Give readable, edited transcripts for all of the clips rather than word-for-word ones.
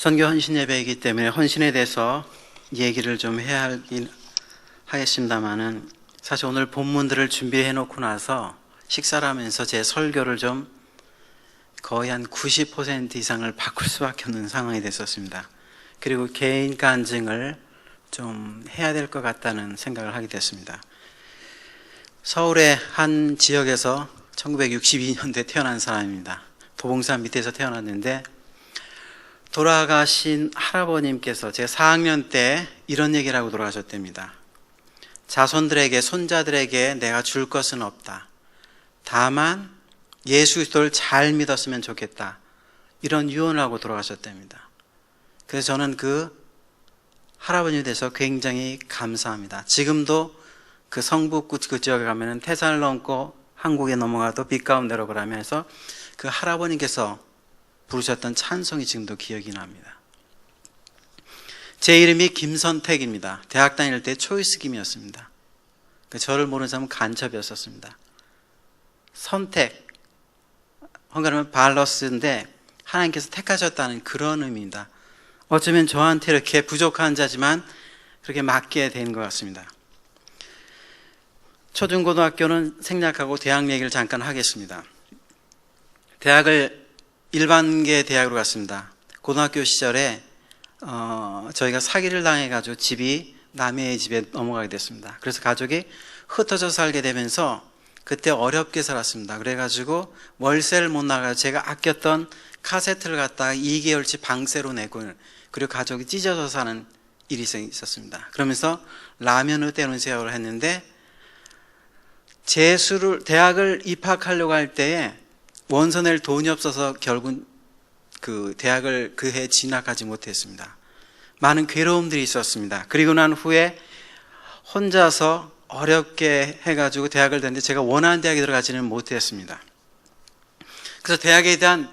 선교 헌신 예배이기 때문에 헌신에 대해서 얘기를 좀 해야 하긴 하겠습니다만은, 사실 오늘 본문들을 준비해 놓고 나서 식사를 하면서 제 설교를 좀 거의 한 90% 이상을 바꿀 수밖에 없는 상황이 됐었습니다. 그리고 개인 간증을 좀 해야 될 것 같다는 생각을 하게 됐습니다. 서울의 한 지역에서 1962년도에 태어난 사람입니다. 도봉산 밑에서 태어났는데, 돌아가신 할아버님께서 제가 4학년 때 이런 얘기를 하고 돌아가셨답니다. 자손들에게, 손자들에게 내가 줄 것은 없다. 다만 예수 그리스도를 잘 믿었으면 좋겠다. 이런 유언을 하고 돌아가셨답니다. 그래서 저는 그 할아버님에 대해서 굉장히 감사합니다. 지금도 그 성북구 그 지역에 가면은 태산을 넘고 한국에 넘어가도 빛 가운데로 그러면서 그 할아버님께서 부르셨던 찬송이 지금도 기억이 납니다. 제 이름이 김선택입니다. 대학 다닐 때 초이스 김이었습니다. 저를 모르는 사람은 간첩이었었습니다. 선택, 헝가리면 발러스인데 하나님께서 택하셨다는 그런 의미입니다. 어쩌면 저한테 이렇게 부족한 자지만 그렇게 맡게 된 것 같습니다. 초중고등학교는 생략하고 대학 얘기를 잠깐 하겠습니다. 대학을 일반계 대학으로 갔습니다. 고등학교 시절에 저희가 사기를 당해가지고 집이 남의 집에 넘어가게 됐습니다. 그래서 가족이 흩어져 살게 되면서 그때 어렵게 살았습니다. 그래가지고 월세를 못 나가서 제가 아꼈던 카세트를 갖다가 2개월치 방세로 내고, 그리고 가족이 찢어져 사는 일이 있었습니다. 그러면서 라면을 때우는 생활을 했는데, 대학을 입학하려고 할 때에 원서 낼 돈이 없어서 결국 그 대학을 그 해 진학하지 못했습니다. 많은 괴로움들이 있었습니다. 그리고 난 후에 혼자서 어렵게 해가지고 대학을 다녔는데 제가 원하는 대학에 들어가지는 못했습니다. 그래서 대학에 대한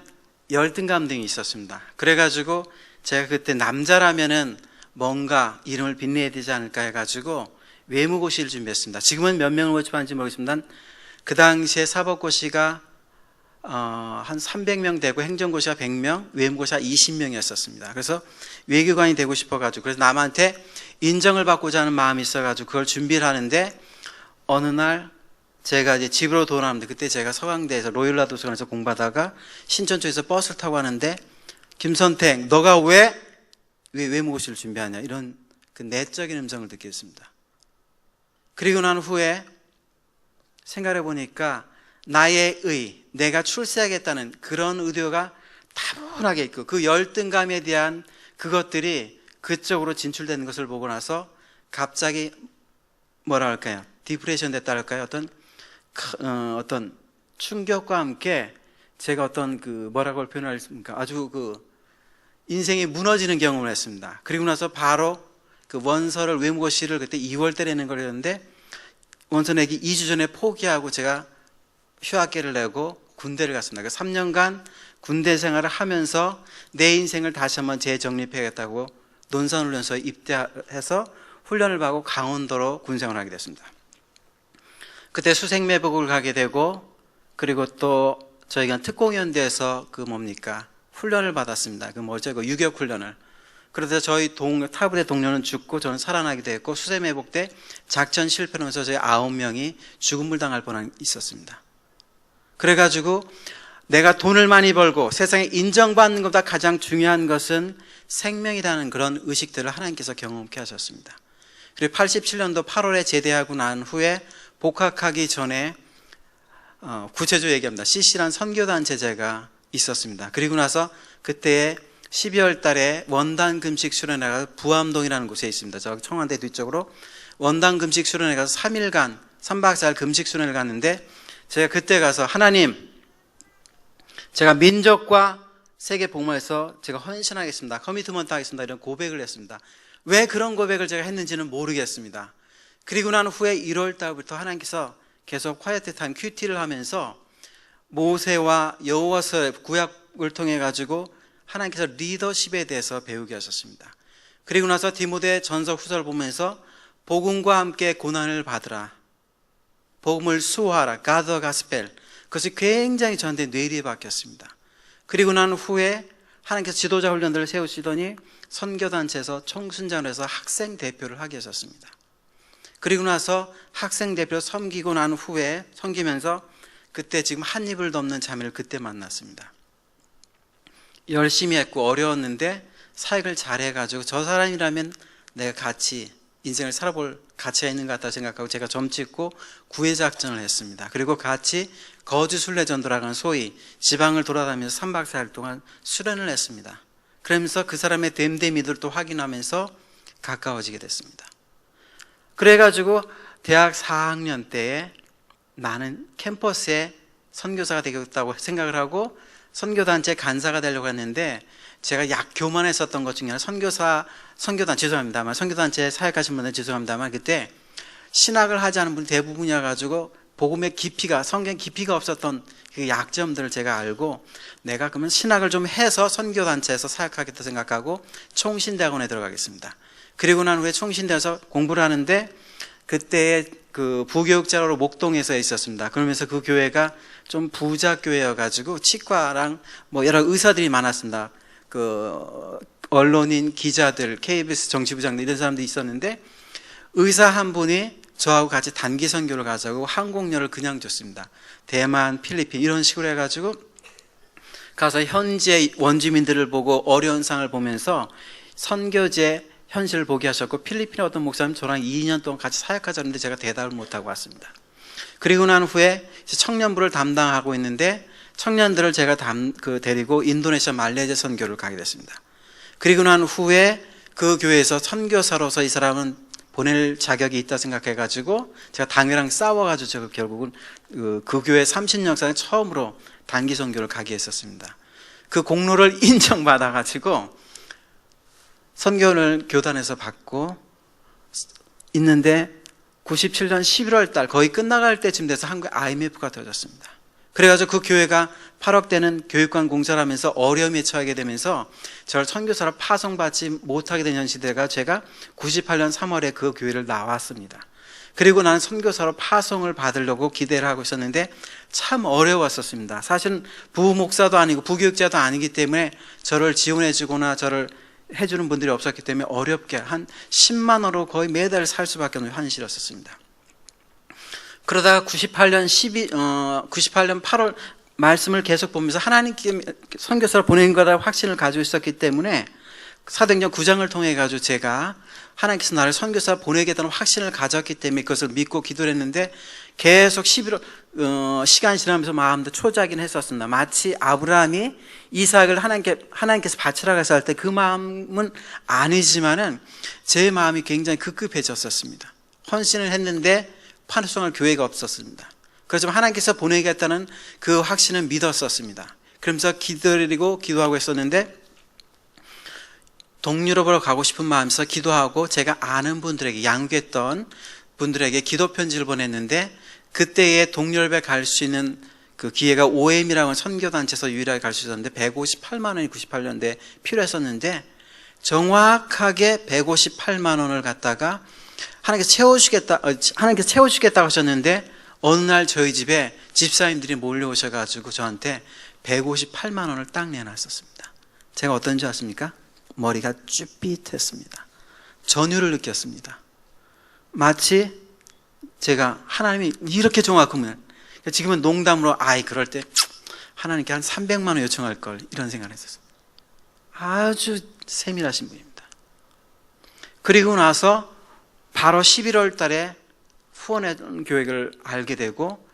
열등감 등이 있었습니다. 그래가지고 제가 그때 남자라면은 뭔가 이름을 빛내야 되지 않을까 해가지고 외무고시를 준비했습니다. 지금은 몇 명을 모집하는지 모르겠습니다. 그 당시에 사법고시가 한 300명 되고 행정고시가 100명, 외무고시가 20명이었습니다. 그래서 외교관이 되고 싶어가지고, 그래서 남한테 인정을 받고자 하는 마음이 있어가지고 그걸 준비를 하는데, 어느 날 제가 이제 집으로 돌아오는데, 그때 제가 서강대에서 로율라 도서관에서 공부하다가 신천 쪽에서 버스를 타고 가는데, 김선택, 너가 왜 외무고시를 준비하냐, 이런 그 내적인 음성을 듣게 됐습니다. 그리고 난 후에 생각해 보니까 나의 내가 출세하겠다는 그런 의도가 다분하게 있고, 그 열등감에 대한 그것들이 그쪽으로 진출되는 것을 보고 나서 갑자기 뭐라 할까요? 디프레션 됐다 할까요? 어떤 충격과 함께 제가 어떤 그 뭐라고 표현할까? 아주 그 인생이 무너지는 경험을 했습니다. 그리고 나서 바로 그 원서를 외무고시를 그때 2월 때 내는 거였는데, 원서 내기 2주 전에 포기하고 제가 휴학계를 내고 군대를 갔습니다. 3년간 군대 생활을 하면서 내 인생을 다시 한번 재정립해야겠다고 논산훈련소에 입대해서 훈련을 받고 강원도로 군생활을 하게 됐습니다. 그때 수색매복을 가게 되고, 그리고 또 저희가 특공연대에서 훈련을 받았습니다. 그 유격훈련을. 그래서 저희 타부대 동료는 죽고 저는 살아나기도 했고, 수색매복 때 작전 실패로 해서 저희 9명이 죽음을 당할 뻔한 있었습니다. 그래가지고 내가 돈을 많이 벌고 세상에 인정받는 것보다 가장 중요한 것은 생명이라는 그런 의식들을 하나님께서 경험케 하셨습니다. 그리고 87년도 8월에 제대하고 난 후에 복학하기 전에 구체적으로 얘기합니다. CC라는 선교단 제자가 있었습니다. 그리고 나서 그때 12월 달에 원단 금식 수련회 가서 부암동이라는 곳에 있습니다. 저 청와대 뒤쪽으로 원단 금식 수련회 가서 3일간 3박 4일 금식 수련회를 갔는데, 제가 그때 가서 하나님, 제가 민족과 세계 복음화해서 제가 헌신하겠습니다. 커미트먼트 하겠습니다. 이런 고백을 했습니다. 왜 그런 고백을 제가 했는지는 모르겠습니다. 그리고 난 후에 1월 달부터 하나님께서 계속 콰이트 타임 큐티를 하면서 모세와 여호와서 구약을 통해 가지고 하나님께서 리더십에 대해서 배우게 하셨습니다. 그리고 나서 디모데 전서 후서를 보면서 복음과 함께 고난을 받으라, 복음을 수호하라, God the Gospel, 그것이 굉장히 저한테 뇌리에 박혔습니다. 그리고 난 후에 하나님께서 지도자 훈련들을 세우시더니 선교단체에서 총순장을 해서 학생 대표를 하게 하셨습니다. 그리고 나서 학생 대표로 섬기고 난 후에 섬기면서 그때 지금 한 입을 덮는 자매를 그때 만났습니다. 열심히 했고 어려웠는데 사역을 잘해가지고 저 사람이라면 내가 같이 인생을 살아볼 가치가 있는 것 같다 생각하고 제가 점찍고 구해작전을 했습니다. 그리고 같이 거주 순례전도라는 소위 지방을 돌아다니면서 3박 4일 동안 수련을 했습니다. 그러면서 그 사람의 됨됨이들도 확인하면서 가까워지게 됐습니다. 그래가지고 대학 4학년 때에 나는 캠퍼스에 선교사가 되겠다고 생각을 하고 선교단체 간사가 되려고 했는데 제가 약 교만했었던 것 중에 하나 선교단체에 사역하신 분들 죄송합니다만 그때 신학을 하지 않은 분 대부분이어가지고 복음의 깊이가 성경 깊이가 없었던 그 약점들을 제가 알고 내가 그러면 신학을 좀 해서 선교단체에서 사역하겠다 생각하고 총신대학원에 들어가겠습니다. 그리고 난 후에 총신대에서 공부를 하는데 그때 그 부교육자로 목동에서 있었습니다. 그러면서 그 교회가 좀 부자 교회여가지고 치과랑 뭐 여러 의사들이 많았습니다. 그 언론인, 기자들, KBS 정치부장들 이런 사람들이 있었는데 의사 한 분이 저하고 같이 단기 선교를 가자고 항공료를 그냥 줬습니다. 대만, 필리핀 이런 식으로 해가지고 가서 현재 원주민들을 보고 어려운 상을 보면서 선교제 현실을 보게 하셨고 필리핀의 어떤 목사님 저랑 2년 동안 같이 사역하자는데 제가 대답을 못하고 왔습니다. 그리고 난 후에 청년부를 담당하고 있는데 청년들을 제가 데리고 인도네시아 말레이시아 선교를 가게 됐습니다. 그리고 난 후에 그 교회에서 선교사로서 이 사람은 보낼 자격이 있다 생각해가지고 제가 당회랑 싸워가지고 제가 결국은 그 교회 30년간에 처음으로 단기 선교를 가게 했었습니다. 그 공로를 인정받아가지고 선교를 교단에서 받고 있는데 97년 11월 달 거의 끝나갈 때쯤 돼서 한국에 IMF가 터졌습니다. 그래가지고 그 교회가 8억 되는 교육관 공사를 하면서 어려움에 처하게 되면서 저를 선교사로 파송받지 못하게 된 현시대가 제가 98년 3월에 그 교회를 나왔습니다. 그리고 나는 선교사로 파송을 받으려고 기대를 하고 있었는데 참 어려웠었습니다. 사실은 부목사도 아니고 부교육자도 아니기 때문에 저를 지원해 주거나 저를 해주는 분들이 없었기 때문에 어렵게 한 10만 원으로 거의 매달 살 수밖에 없는 현실이었습니다. 그러다가 98년 8월 말씀을 계속 보면서 하나님께 선교사를 보낸 거다 확신을 가지고 있었기 때문에 사도행전 9장을 통해 가지고 제가 하나님께서 나를 선교사 보내겠다는 확신을 가졌기 때문에 그것을 믿고 기도를 했는데 계속 11월 시간이 지나면서 마음도 초자긴 했었습니다. 마치 아브라함이 이삭을 하나님께서 바치라고 해서 할 때 그 마음은 아니지만은 제 마음이 굉장히 급급해졌었습니다. 헌신을 했는데 파송할 교회가 없었습니다. 그렇지만 하나님께서 보내겠다는 그 확신은 믿었었습니다. 그러면서 기도하고 있었는데 동유럽으로 가고 싶은 마음에서 기도하고 제가 아는 분들에게 양육했던 분들에게 기도 편지를 보냈는데 그때의 동유럽에 갈 수 있는 그 기회가 OM이라고 선교단체에서 유일하게 갈 수 있었는데 158만 원이 98년도에 필요했었는데 정확하게 158만 원을 갖다가 하나님께서 채워주겠다고 하셨는데 어느 날 저희 집에 집사님들이 몰려오셔가지고 저한테 158만 원을 딱 내놨었습니다. 제가 어떤 줄 아십니까? 머리가 쭈삣했습니다. 전율을 느꼈습니다. 마치 제가 하나님이 이렇게 정확하면 지금은 농담으로 그럴 때 하나님께 한 300만 원 요청할 걸 이런 생각을 했었어요. 아주 세밀하신 분입니다. 그리고 나서 바로 11월 달에 후원의 교육을 알게 되고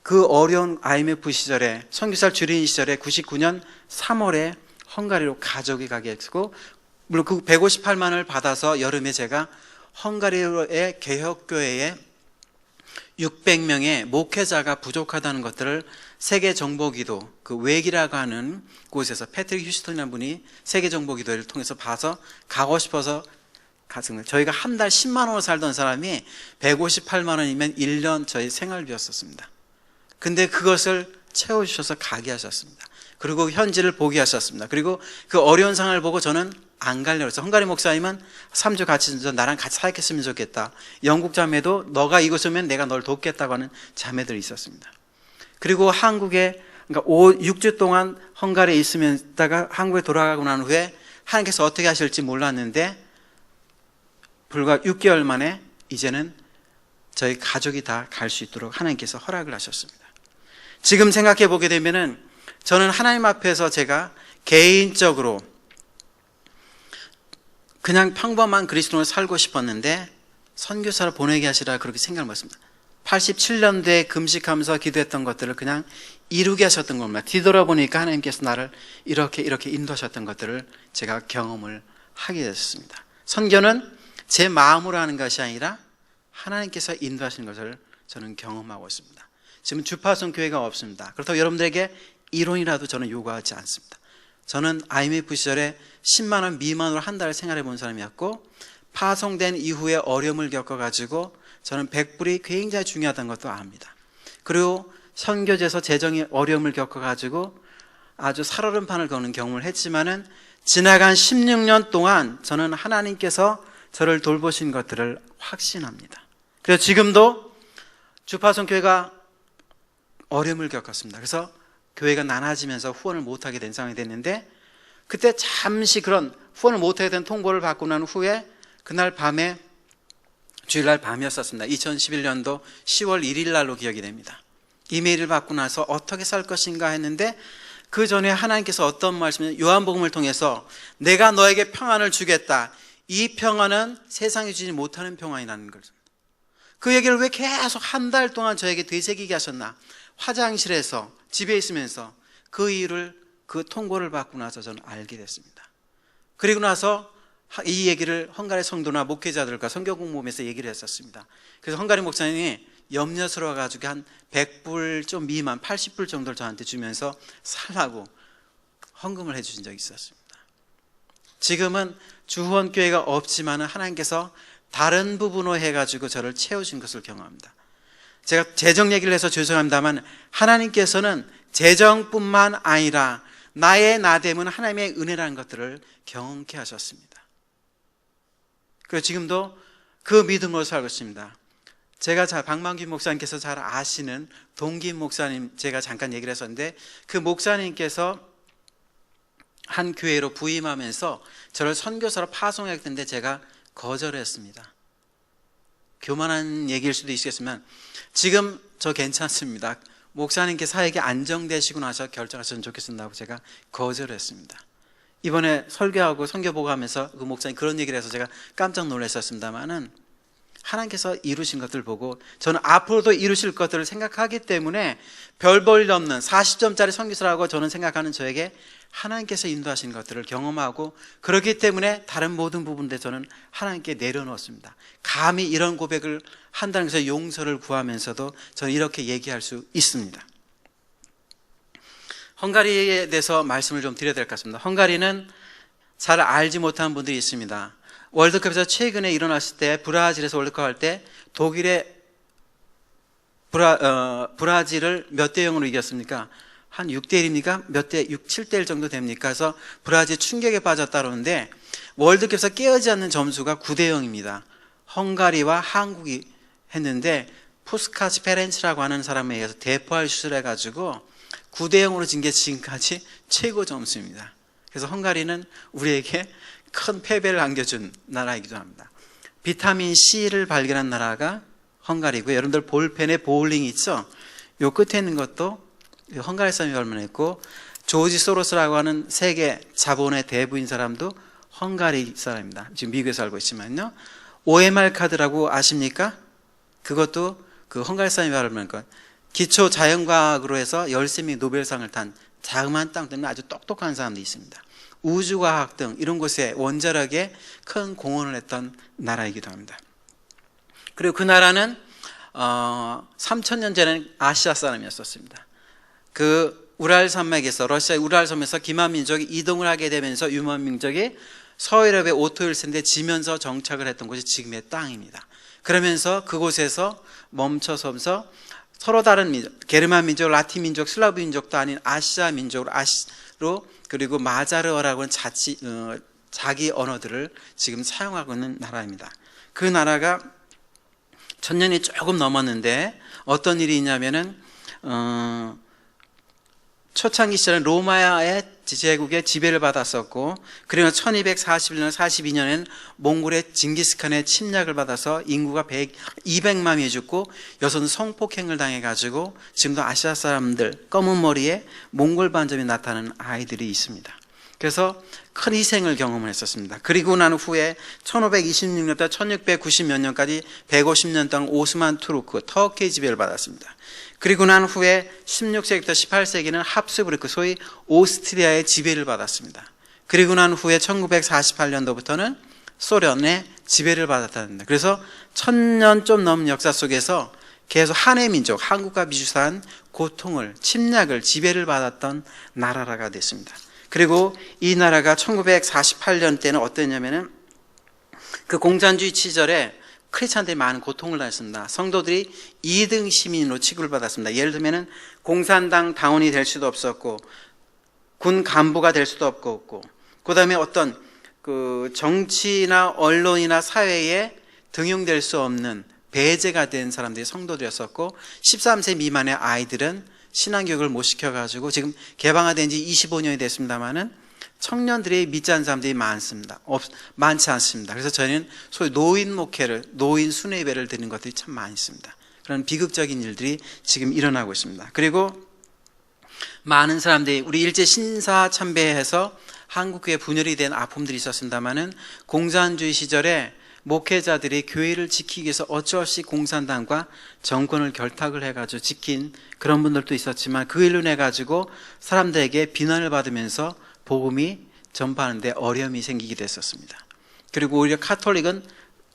그 어려운 IMF 시절에 선교사를 줄인 시절에 99년 3월에 헝가리로 가족이 가게 했고 물론 그 158만 원을 받아서 여름에 제가 헝가리의 개혁교회에 600명의 목회자가 부족하다는 것들을 세계정보기도 그 웩이라고 하는 곳에서 패트릭 휴스턴이라는 분이 세계정보기도를 통해서 봐서 가고 싶어서 갔습니다. 저희가 한 달 10만 원을 살던 사람이 158만 원이면 1년 저희 생활비였었습니다. 근데 그것을 채워주셔서 가게 하셨습니다. 그리고 현지를 보게 하셨습니다. 그리고 그 어려운 상황을 보고 저는 안 가려고 했어요. 헝가리 목사님은 3주 같이 나랑 같이 사역했으면 좋겠다. 영국 자매도 너가 이곳 오면 내가 널 돕겠다고 하는 자매들이 있었습니다. 그리고 한국에 그러니까 6주 동안 헝가리에 있으면다가 한국에 돌아가고 난 후에 하나님께서 어떻게 하실지 몰랐는데 불과 6개월 만에 이제는 저희 가족이 다 갈 수 있도록 하나님께서 허락을 하셨습니다. 지금 생각해 보게 되면은 저는 하나님 앞에서 제가 개인적으로 그냥 평범한 그리스도인으로 살고 싶었는데 선교사를 보내게 하시라 그렇게 생각을 못했습니다. 87년도에 금식하면서 기도했던 것들을 그냥 이루게 하셨던 겁니다. 뒤돌아보니까 하나님께서 나를 이렇게 인도하셨던 것들을 제가 경험을 하게 됐습니다. 선교는 제 마음으로 하는 것이 아니라 하나님께서 인도하시는 것을 저는 경험하고 있습니다. 지금 주파송 교회가 없습니다. 그렇다고 여러분들에게 이론이라도 저는 요구하지 않습니다. 저는 IMF 시절에 10만 원 미만으로 한 달을 생활해 본 사람이었고 파송된 이후에 어려움을 겪어가지고 저는 100불이 굉장히 중요하다는 것도 압니다. 그리고 선교제에서 재정이 어려움을 겪어가지고 아주 살얼음판을 거는 경험을 했지만은 지나간 16년 동안 저는 하나님께서 저를 돌보신 것들을 확신합니다. 그래서 지금도 주파송 교회가 어려움을 겪었습니다. 그래서 교회가 나눠지면서 후원을 못하게 된 상황이 됐는데 그때 잠시 그런 후원을 못하게 된 통보를 받고 난 후에 그날 밤에 주일날 밤이었었습니다. 2011년도 10월 1일 날로 기억이 됩니다. 이메일을 받고 나서 어떻게 살 것인가 했는데 그 전에 하나님께서 어떤 말씀을 요한복음을 통해서 내가 너에게 평안을 주겠다. 이 평안은 세상이 주지 못하는 평안이라는 거죠. 그 얘기를 왜 계속 한 달 동안 저에게 되새기게 하셨나? 화장실에서 집에 있으면서 그 이유를 그 통보를 받고 나서 저는 알게 됐습니다. 그리고 나서 이 얘기를 헝가리 성도나 목회자들과 선교 공모에서 얘기를 했었습니다. 그래서 헝가리 목사님이 염려스러워가지고 한 100불 좀 미만 80불 정도를 저한테 주면서 살라고 헌금을 해주신 적이 있었습니다. 지금은 주후원교회가 없지만 하나님께서 다른 부분으로 해가지고 저를 채우신 것을 경험합니다. 제가 재정 얘기를 해서 죄송합니다만 하나님께서는 재정뿐만 아니라 나의 나됨은 하나님의 은혜라는 것들을 경험케 하셨습니다. 그리고 지금도 그 믿음으로 살고 있습니다. 제가 박만규 목사님께서 잘 아시는 동기 목사님 제가 잠깐 얘기를 했었는데 그 목사님께서 한 교회로 부임하면서 저를 선교사로 파송했는데 제가 거절했습니다. 교만한 얘기일 수도 있겠지만 지금 저 괜찮습니다. 목사님께 사역이 안정되시고 나서 결정하셨으면 좋겠습니다고 제가 거절했습니다. 이번에 설교하고 선교 보고 하면서 그 목사님 그런 얘기를 해서 제가 깜짝 놀랐었습니다만은 하나님께서 이루신 것들 보고 저는 앞으로도 이루실 것들을 생각하기 때문에 별 볼 일 없는 40점짜리 선교사라고 저는 생각하는 저에게 하나님께서 인도하신 것들을 경험하고 그렇기 때문에 다른 모든 부분에 저는 하나님께 내려놓았습니다. 감히 이런 고백을 한다는 것에 용서를 구하면서도 저는 이렇게 얘기할 수 있습니다. 헝가리에 대해서 말씀을 좀 드려야 될 것 같습니다. 헝가리는 잘 알지 못하는 분들이 있습니다. 월드컵에서 최근에 일어났을 때 브라질에서 월드컵 할 때 독일의 브라질을 몇 대 0으로 이겼습니까? 한 6대 1입니까? 몇 대 6, 7대 1 정도 됩니까? 그래서 브라질 충격에 빠졌다 그러는데 월드컵에서 깨어지 않는 점수가 9대 0입니다. 헝가리와 한국이 했는데 푸스카치 페렌츠라고 하는 사람에 의해서 대포할 슛을 해가지고 9대 0으로 진 게 지금까지 최고 점수입니다. 그래서 헝가리는 우리에게 큰 패배를 안겨준 나라이기도 합니다. 비타민 C를 발견한 나라가 헝가리고요. 여러분들 볼펜에 보울링 있죠? 요 끝에 있는 것도 헝가리 사람이 발명했고 조지 소로스라고 하는 세계 자본의 대부인 사람도 헝가리 사람입니다. 지금 미국에 살고 있지만요. OMR 카드라고 아십니까? 그것도 그 헝가리 사람이 발명한 것. 기초 자연과학으로 해서 13명이 노벨상을 탄 자그마한 땅 때문에 아주 똑똑한 사람들이 있습니다. 우주과학 등 이런 곳에 원자력에 큰 공헌을 했던 나라이기도 합니다. 그리고 그 나라는 3000년 전에는 아시아 사람이었었습니다. 그 우랄 산맥에서 러시아의 우랄 섬에서 기만 민족이 이동을 하게 되면서 유만 민족이 서유럽의 오토일세인데 지면서 정착을 했던 곳이 지금의 땅입니다. 그러면서 그곳에서 멈춰서면서 서로 다른 민족, 게르만 민족, 라틴 민족, 슬라브 민족도 아닌 아시아 민족으로 그리고 마자르어라고 하는 자기 언어들을 지금 사용하고 있는 나라입니다. 그 나라가 1000년이 조금 넘었는데 어떤 일이 있냐면은 초창기 시절에 로마의 제국의 지배를 받았었고, 그리고 1241년, 42년에는 몽골의 징기스칸의 침략을 받아서 인구가 200만이 죽고 여성 성폭행을 당해가지고 지금도 아시아 사람들 검은 머리에 몽골 반점이 나타나는 아이들이 있습니다. 그래서 큰 희생을 경험을 했었습니다. 그리고 난 후에 1526년부터 1690몇 년까지 150년 동안 오스만 투르크, 터키의 지배를 받았습니다. 그리고 난 후에 16세기부터 18세기는 합스부르크, 소위 오스트리아의 지배를 받았습니다. 그리고 난 후에 1948년도부터는 소련의 지배를 받았다는데, 그래서 1000년 좀 넘은 역사 속에서 계속 한해 민족, 한국과 비슷한 고통을, 침략을, 지배를 받았던 나라가 됐습니다. 그리고 이 나라가 1948년 때는 어땠냐면은 그 공산주의 시절에 크리스찬들이 많은 고통을 당했습니다. 성도들이 2등 시민으로 취급을 받았습니다. 예를 들면은 공산당 당원이 될 수도 없었고, 군 간부가 될 수도 없고, 그 다음에 어떤 그 정치나 언론이나 사회에 등용될 수 없는 배제가 된 사람들이 성도들이었었고, 13세 미만의 아이들은 신앙교육을 못 시켜가지고 지금 개방화된 지 25년이 됐습니다만은 청년들이 믿지 않는 사람들이 많지 않습니다. 그래서 저희는 소위 노인 목회를, 노인 순회 예배를 드리는 것들이 참 많이 있습니다. 그런 비극적인 일들이 지금 일어나고 있습니다. 그리고 많은 사람들이 우리 일제 신사 참배해서 한국교회 분열이 된 아픔들이 있었습니다만은 공산주의 시절에 목회자들이 교회를 지키기 위해서 어쩔 수 없이 공산당과 정권을 결탁을 해가지고 지킨 그런 분들도 있었지만, 그 일로 인해가지고 사람들에게 비난을 받으면서 복음이 전파하는데 어려움이 생기게 됐었습니다. 그리고 오히려 카톨릭은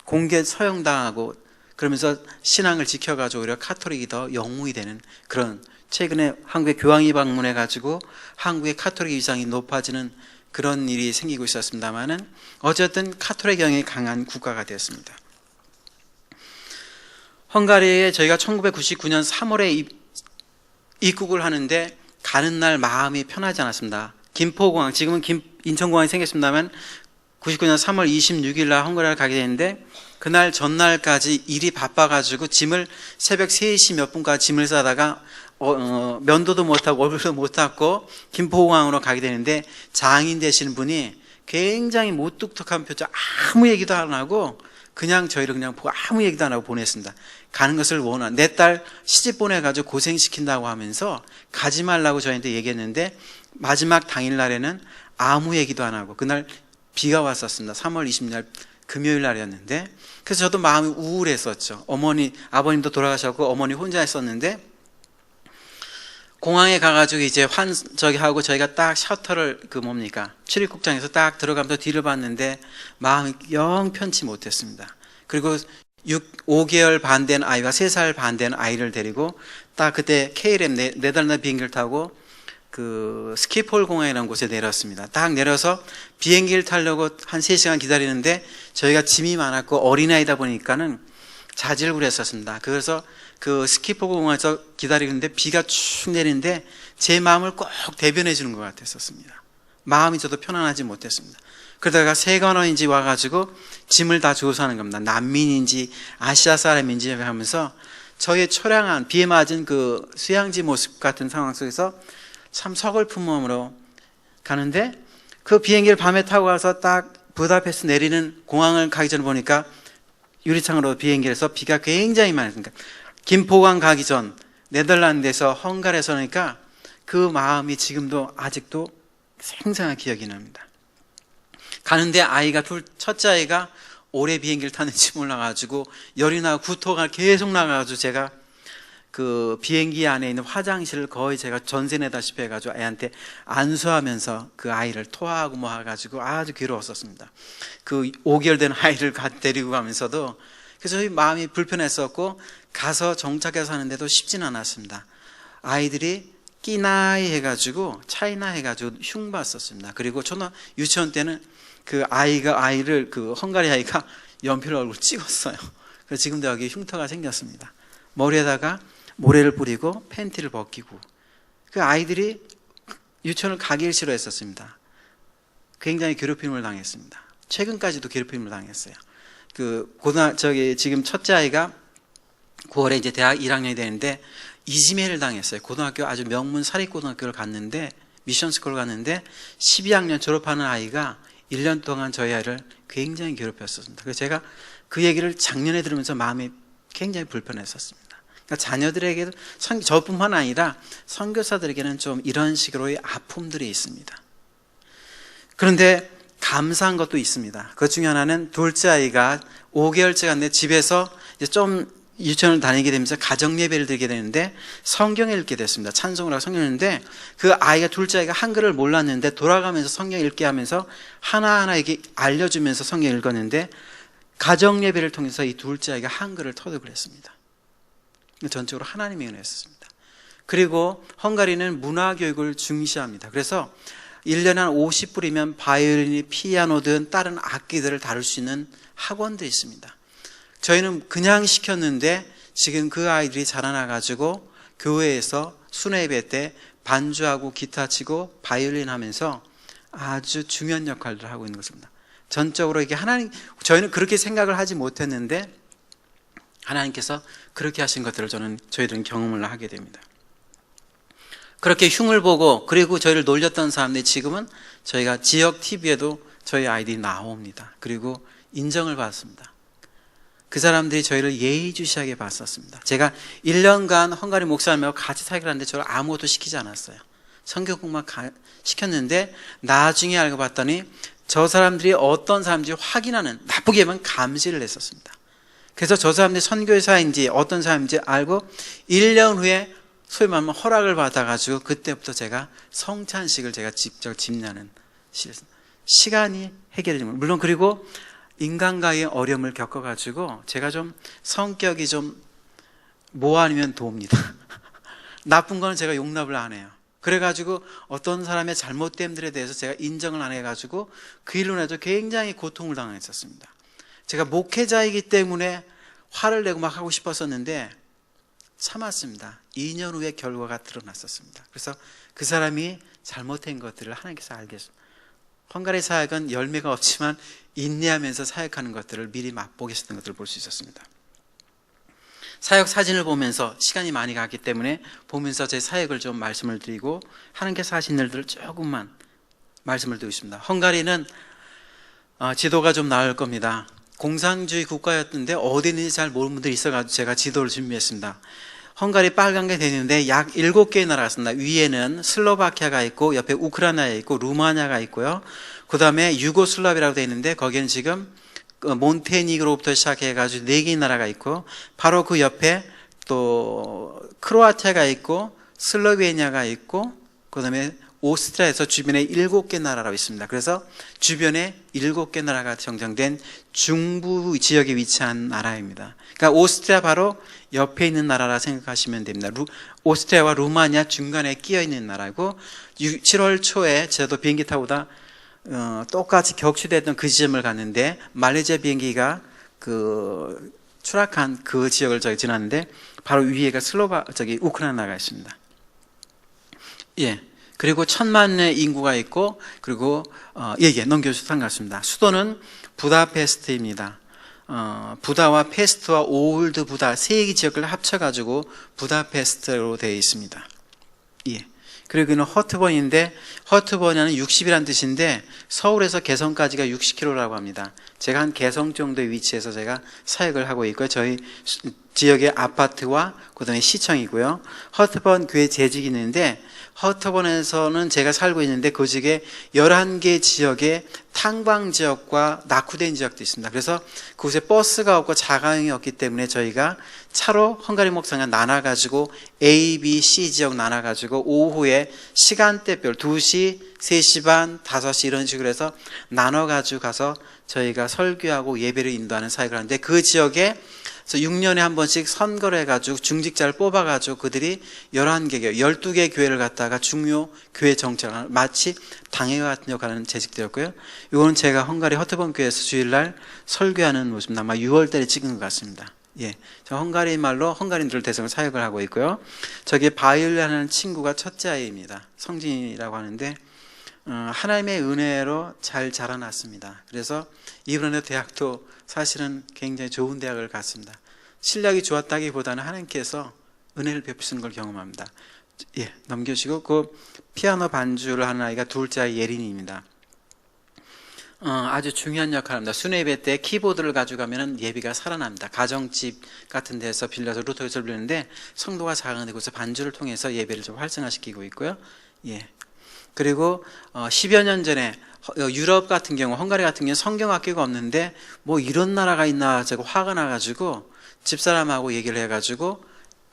공개 처형당하고 그러면서 신앙을 지켜가지고 오히려 카톨릭이 더 영웅이 되는 그런, 최근에 한국에 교황이 방문해가지고 한국의 카톨릭 위상이 높아지는 그런 일이 생기고 있었습니다만은 어쨌든 카톨릭 영향이 강한 국가가 되었습니다. 헝가리에 저희가 1999년 3월에 입국을 하는데 가는 날 마음이 편하지 않았습니다. 김포공항, 지금은 인천공항이 생겼습니다만 99년 3월 26일 날 헝가리를 가게 되는데, 그날 전날까지 일이 바빠가지고 짐을 새벽 3시 몇 분까지 짐을 싸다가 면도도 못하고 얼굴도 못 닦고 김포공항으로 가게 되는데, 장인 되시는 분이 굉장히 무뚝뚝한 표정, 아무 얘기도 안 하고 그냥 저희를 그냥 보고 아무 얘기도 안 하고 보냈습니다. 가는 것을 내 딸 시집 보내가지고 고생시킨다고 하면서 가지 말라고 저희한테 얘기했는데, 마지막 당일날에는 아무 얘기도 안 하고, 그날 비가 왔었습니다. 3월 20일 금요일 날이었는데, 그래서 저도 마음이 우울했었죠. 아버님도 돌아가셨고 어머니 혼자 있었는데, 공항에 가가지고 이제 하고 저희가 딱 셔터를 출입국장에서 딱 들어가면서 뒤를 봤는데 마음이 영 편치 못했습니다. 그리고 5개월 반 된 아이와 3살 반 된 아이를 데리고 딱 그때 KLM 네덜란드 비행기를 타고 그 스키폴 공항이라는 곳에 내렸습니다. 딱 내려서 비행기를 타려고 한 3시간 기다리는데 저희가 짐이 많았고 어린아이다 보니까는 자질구레 했었습니다. 그래서 그 스키폴 공항에서 기다리는데 비가 쭉 내리는데 제 마음을 꼭 대변해 주는 것 같았었습니다. 마음이 저도 편안하지 못했습니다. 그러다가 세관원인지 와가지고 짐을 다 주워서 하는 겁니다. 난민인지 아시아 사람인지 하면서 저의 처량한 비에 맞은 그 수양지 모습 같은 상황 속에서 참 서글픈 마음으로 가는데, 그 비행기를 밤에 타고 가서 딱 부다페스트 내리는 공항을 가기 전에 보니까 유리창으로 비행기에서 비가 굉장히 많이 옵니다. 김포공항 가기 전 네덜란드에서 헝가리에서 오니까 그 마음이 지금도 아직도 생생한 기억이 납니다. 가는데 첫째 아이가 오래 비행기를 탔는지 몰라가지고 열이 나고 구토가 계속 나가지고 제가 그 비행기 안에 있는 화장실을 거의 제가 전세 내다시피 해가지고 애한테 안수하면서 그 아이를 토하고 뭐 해가지고 아주 괴로웠었습니다. 그 5개월 된 아이를 데리고 가면서도 그래서 마음이 불편했었고, 가서 정착해서 하는데도 쉽지는 않았습니다. 아이들이 끼나이 해가지고 차이나 해가지고 흉봤었습니다. 그리고 유치원 때는 그 아이를 그 헝가리 아이가 연필로 얼굴 찍었어요. 그래서 지금도 여기 흉터가 생겼습니다. 머리에다가 모래를 뿌리고 팬티를 벗기고, 그 아이들이 유치원을 가기를 싫어했었습니다. 굉장히 괴롭힘을 당했습니다. 최근까지도 괴롭힘을 당했어요. 지금 첫째 아이가 9월에 이제 대학 1학년이 되는데 이지매를 당했어요. 고등학교 아주 명문 사립고등학교를 갔는데 미션스쿨을 갔는데 12학년 졸업하는 아이가 1년 동안 저희 아이를 굉장히 괴롭혔었습니다. 그래서 제가 그 얘기를 작년에 들으면서 마음이 굉장히 불편했었습니다. 그러니까 자녀들에게도 저뿐만 아니라 선교사들에게는 좀 이런 식으로의 아픔들이 있습니다. 그런데 감사한 것도 있습니다. 그 중에 하나는 둘째 아이가 5개월째가 됐는데 집에서 이제 좀 유치원을 다니게 되면서 가정 예배를 드리게 되는데 성경을 읽게 됐습니다. 찬송을 하고 성경을 읽는데 그 아이가 둘째 아이가 한글을 몰랐는데 돌아가면서 성경 읽게 하면서 하나하나 이게 알려주면서 성경 읽었는데 가정 예배를 통해서 이 둘째 아이가 한글을 터득을 했습니다. 전적으로 하나님의 은혜였습니다. 그리고 헝가리는 문화교육을 중시합니다. 그래서 1년에 한 50불이면 바이올린이 피아노든 다른 악기들을 다룰 수 있는 학원도 있습니다. 저희는 그냥 시켰는데 지금 그 아이들이 자라나가지고 교회에서 순회예배 때 반주하고 기타 치고 바이올린 하면서 아주 중요한 역할을 하고 있는 것입니다. 전적으로 이게 저희는 그렇게 생각을 하지 못했는데 하나님께서 그렇게 하신 것들을 저희들은 경험을 하게 됩니다. 그렇게 흉을 보고 그리고 저희를 놀렸던 사람들이 지금은 저희가 지역 TV에도 저희 아이들이 나옵니다. 그리고 인정을 받습니다. 그 사람들이 저희를 예의주시하게 봤었습니다. 제가 1년간 헝가리 목사님하고 같이 살기를 하는데 저를 아무것도 시키지 않았어요. 성경공부만 시켰는데 나중에 알고 봤더니 저 사람들이 어떤 사람인지 확인하는, 나쁘게 하면 감시를 했었습니다. 그래서 저 사람들이 선교사인지 어떤 사람인지 알고 1년 후에 소위 말하면 허락을 받아가지고 그때부터 제가 성찬식을 제가 직접 집례하는 시간이 해결이 됩니다. 물론 그리고 인간과의 어려움을 겪어가지고 제가 좀 성격이 좀 뭐 아니면 도입니다. 나쁜 거는 제가 용납을 안 해요. 그래가지고 어떤 사람의 잘못됨들에 대해서 제가 인정을 안 해가지고 그 일로 인해서 굉장히 고통을 당했었습니다. 제가 목회자이기 때문에 화를 내고 막 하고 싶었었는데 참았습니다. 2년 후에 결과가 드러났었습니다. 그래서 그 사람이 잘못한 것들을 하나님께서 알게 했습니다. 헝가리 사역은 열매가 없지만 인내하면서 사역하는 것들을 미리 맛보게 했던 것들을 볼 수 있었습니다. 사역 사진을 보면서 시간이 많이 갔기 때문에 보면서 제 사역을 좀 말씀을 드리고 하나님께서 하신 일들을 조금만 말씀을 드리고 있습니다. 헝가리는 지도가 좀 나을 겁니다. 공산주의 국가였는데 어디 있는지 잘 모르는 분들이 있어가지고 제가 지도를 준비했습니다. 헝가리 빨간 게 되는데 약 7개의 나라가 있습니다. 위에는 슬로바키아가 있고 옆에 우크라이나가 있고 루마니아가 있고요. 그 다음에 유고슬라비아라고 되어 있는데 거기는 지금 몬테니그로부터 시작해가지고 4개의 나라가 있고 바로 그 옆에 또 크로아티아가 있고 슬로베니아가 있고 그 다음에 오스트리아에서 주변에 7개 나라라고 있습니다. 그래서 주변에 7개 나라가 정정된 중부 지역에 위치한 나라입니다. 그러니까 오스트리아 바로 옆에 있는 나라라 생각하시면 됩니다. 오스트리아와 루마니아 중간에 끼어 있는 나라고 7월 초에 저도 비행기 타고다 똑같이 격추됐던 그 지점을 갔는데 말레이시아 비행기가 추락한 그 지역을 지났는데 바로 위에가 우크라이나가 있습니다. 예. 그리고 1000만의 인구가 있고 그리고 넘겨주셔서 상관없습니다. 수도는 부다페스트입니다. 부다와 페스트와 올드 부다 세 개 지역을 합쳐가지고 부다페스트로 되어 있습니다. 예. 그리고 이는 허트번인데 허트번이는 60이라는 뜻인데 서울에서 개성까지가 60km라고 합니다. 제가 한 개성 정도의 위치에서 제가 사역을 하고 있고요. 저희 지역의 아파트와 그다음에 시청이고요. 허트번 교회 재직이 있는데 허트번에서는 제가 살고 있는데 그 지역에 11개 지역에 탕방 지역과 낙후된 지역도 있습니다. 그래서 그곳에 버스가 없고 자가용이 없기 때문에 저희가 차로 헝가리 목사가 나눠가지고 A, B, C 지역 나눠가지고 오후에 시간대별 2시, 3시 반, 5시 이런 식으로 해서 나눠가지고 가서 저희가 설교하고 예배를 인도하는 사역을 하는데 그 지역에 6년에 한 번씩 선거를 해가지고 중직자를 뽑아가지고 그들이 11개, 12개 교회를 갖다가 중요 교회 정책을 마치 당회와 같은 역할을 하는 재직되었고요. 이거는 제가 헝가리 허트번 교회에서 주일날 설교하는 모습입니다. 아마 6월 달에 찍은 것 같습니다. 예, 저 헝가리 말로 헝가리인들을 대상으로 사역을 하고 있고요. 저기 바이올린 하는 친구가 첫째 아이입니다. 성진이라고 하는데 하나님의 은혜로 잘 자라났습니다. 그래서 이번에 대학도 사실은 굉장히 좋은 대학을 갔습니다. 실력이 좋았다기보다는 하나님께서 은혜를 베푸시는 걸 경험합니다. 예, 넘겨주시고 그 피아노 반주를 하는 아이가 둘째 아이 예린이입니다. 아주 중요한 역할을 합니다. 순회예배 때 키보드를 가져가면 예배가 살아납니다. 가정집 같은 데서 빌려서 루터교를 빌리는데 성도가 자강되고서 반주를 통해서 예배를 좀 활성화시키고 있고요. 예. 그리고 10여 년 전에 유럽 같은 경우, 헝가리 같은 경우 성경학교가 없는데 뭐 이런 나라가 있나 제가 화가 나가지고 집사람하고 얘기를 해가지고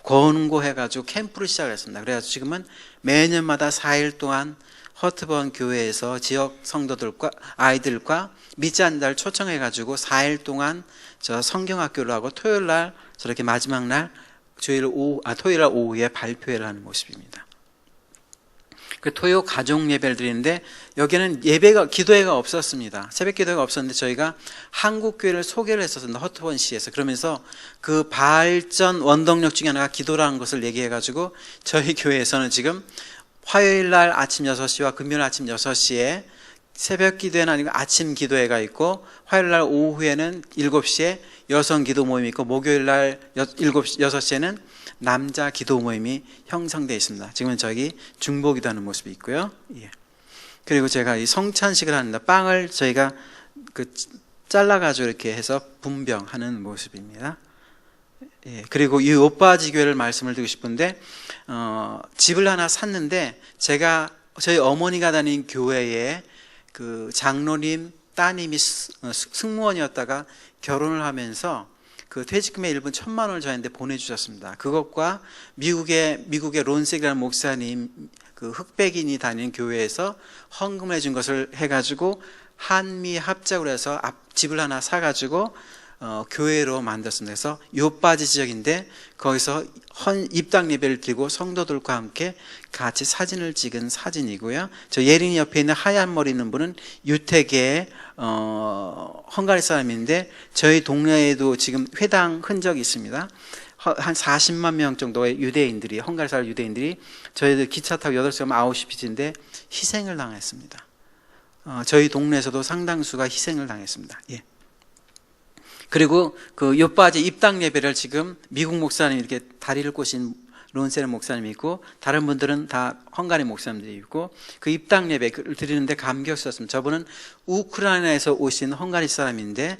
권고해가지고 캠프를 시작했습니다. 그래서 지금은 매년마다 4일 동안 허트번 교회에서 지역 성도들과 아이들과 믿지 않는 자를 초청해가지고 4일 동안 저 성경학교를 하고 토요일 날 저렇게 마지막 날 토요일 날 오후에 발표회를 하는 모습입니다. 그 토요 가족 예배를 드리는데 여기는 기도회가 없었습니다. 새벽 기도회가 없었는데 저희가 한국교회를 소개를 했었습니다. 허트번시에서. 그러면서 그 발전 원동력 중에 하나가 기도라는 것을 얘기해가지고 저희 교회에서는 지금 화요일 날 아침 6시와 금요일 아침 6시에 새벽 기도회는 아니고 아침 기도회가 있고 화요일 날 오후에는 7시에 여성 기도 모임이 있고 목요일 날 6시에는 남자 기도 모임이 형성되어 있습니다. 지금은 저기 중보 기도하는 모습이 있고요. 예. 그리고 제가 이 성찬식을 하는데 빵을 저희가 잘라가지고 이렇게 해서 분병하는 모습입니다. 예. 그리고 이 옷바지 교회를 말씀을 드리고 싶은데 집을 하나 샀는데 제가 저희 어머니가 다닌 교회에 그 장로님 따님이 승무원이었다가 결혼을 하면서 그 퇴직금의 일부는 1,000만 원을 저희한테 보내주셨습니다. 그것과 미국의 론색이라는 목사님 그 흑백인이 다니는 교회에서 헌금을 해준 것을 해가지고 한미 합작으로 해서 집을 하나 사가지고 교회로 만들었습니다. 그래서 요빠지 지역인데 거기서 입당 예배를 드리고 성도들과 함께 같이 사진을 찍은 사진이고요. 저 예린이 옆에 있는 하얀 머리 있는 분은 유태계 헝가리 사람인데 저희 동네에도 지금 회당 흔적이 있습니다. 한 40만 명 정도의 유대인들이 헝가리 사람 유대인들이 저희들 기차 타고 8시간 아우슈비츠인데 희생을 당했습니다. 저희 동네에서도 상당수가 희생을 당했습니다. 예. 그리고 그 요빠지 입당 예배를 지금 미국 목사님이 이렇게 다리를 꼬신 론세르 목사님이 있고 다른 분들은 다 헝가리 목사님들이 있고 그 입당 예배를 드리는데 감격스럽습니다. 저분은 우크라이나에서 오신 헝가리 사람인데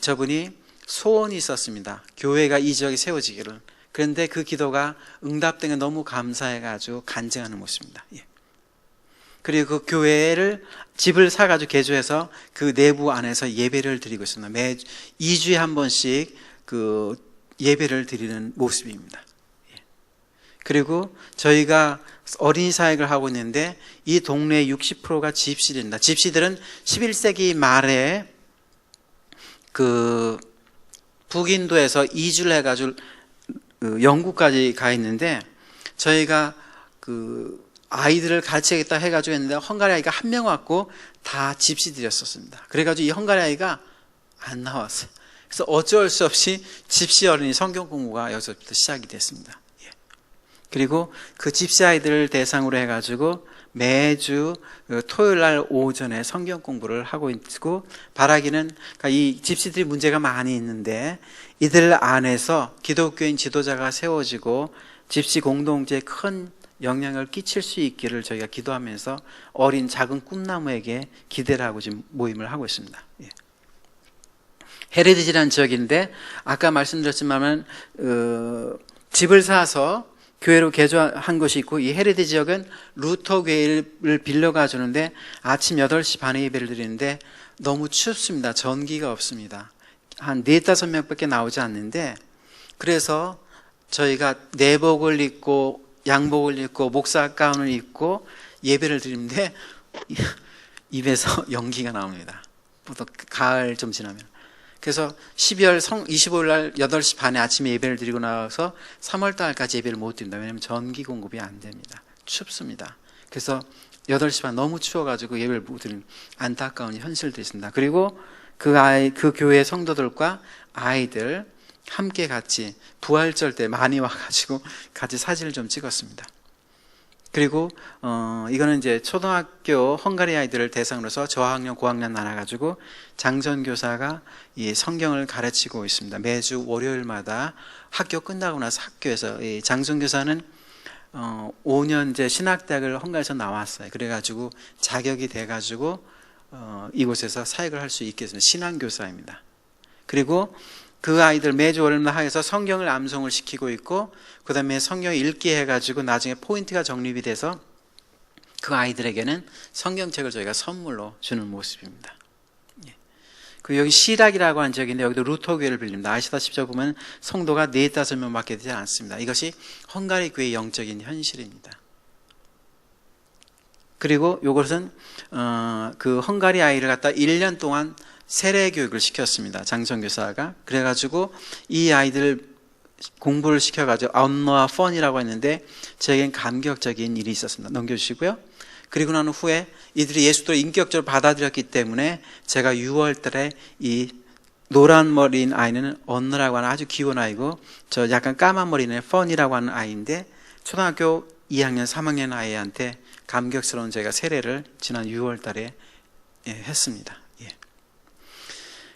저분이 소원이 있었습니다. 교회가 이 지역에 세워지기를. 그런데 그 기도가 응답된 게 너무 감사해가지고 간증하는 모습입니다. 예. 그리고 그 교회를 집을 사가지고 개조해서 그 내부 안에서 예배를 드리고 있습니다. 매 2주에 한 번씩 그 예배를 드리는 모습입니다. 그리고 저희가 어린이 사역을 하고 있는데 이 동네 60%가 집시들입니다. 집시들은 11세기 말에 그 북인도에서 이주를 해가지고 영국까지 가 있는데 저희가 그 아이들을 가르치겠다 해가지고 했는데 헝가리 아이가 한 명 왔고 다 집시들이었었습니다. 그래가지고 이 헝가리 아이가 안 나왔어요. 그래서 어쩔 수 없이 집시 어린이 성경 공부가 여기서부터 시작이 됐습니다. 예. 그리고 그 집시 아이들을 대상으로 해가지고 매주 토요일 날 오전에 성경 공부를 하고 있고 바라기는 그러니까 이 집시들이 문제가 많이 있는데 이들 안에서 기독교인 지도자가 세워지고 집시 공동체에 큰 영향을 끼칠 수 있기를 저희가 기도하면서 어린 작은 꿈나무에게 기대를 하고 지금 모임을 하고 있습니다. 예. 헤레디지라는 지역인데 아까 말씀드렸지만 집을 사서 교회로 개조한 것이 있고 이 헤레디 지역은 루터 교회를 빌려가 주는데 아침 8시 반에 예배를 드리는데 너무 춥습니다. 전기가 없습니다. 한 4-5명밖에 나오지 않는데 그래서 저희가 내복을 입고 양복을 입고 목사 가운을 입고 예배를 드리는데 입에서 연기가 나옵니다. 보통 가을 좀 지나면. 그래서 12월 25일 날 8시 반에 아침에 예배를 드리고 나서 3월 달까지 예배를 못 드립니다. 왜냐하면 전기 공급이 안 됩니다. 춥습니다. 그래서 8시 반 너무 추워가지고 예배를 못 드리는 안타까운 현실들이 있습니다. 그리고 그 교회 성도들과 아이들 함께 같이 부활절 때 많이 와가지고 같이 사진을 좀 찍었습니다. 그리고 이거는 이제 초등학교 헝가리 아이들을 대상으로서 저학년, 고학년 나눠가지고 장선교사가 이 성경을 가르치고 있습니다. 매주 월요일마다 학교 끝나고 나서 학교에서 이 장선교사는 5년제 신학대학을 헝가리에서 나왔어요. 그래가지고 자격이 돼가지고 이곳에서 사역을 할 수 있게 됐습니다. 신앙교사입니다. 그리고 그 아이들 매주 월요일마다 학교에서 성경을 암송을 시키고 있고, 그 다음에 성경 읽기 해가지고 나중에 포인트가 정립이 돼서 그 아이들에게는 성경책을 저희가 선물로 주는 모습입니다. 그 여기 시락이라고 하는 지역인데 여기도 루터 교회를 빌립니다. 아시다시피 저 보면 성도가 4-5명밖에 되지 않습니다. 이것이 헝가리 교회의 영적인 현실입니다. 그리고 이것은 그 헝가리 아이를 갖다 1년 동안 세례 교육을 시켰습니다. 장선교사가. 그래가지고 이 아이들 공부를 시켜가지고 언어와 펀이라고 했는데 저에겐 감격적인 일이 있었습니다. 넘겨주시고요. 그리고 난 후에 이들이 예수를 인격적으로 받아들였기 때문에 제가 6월 달에 이 노란 머리인 아이는 언너라고 하는 아주 귀여운 아이고, 저 약간 까만 머리는 펀이라고 하는 아이인데 초등학교 2학년, 3학년 아이한테 감격스러운 제가 세례를 지난 6월 달에 했습니다.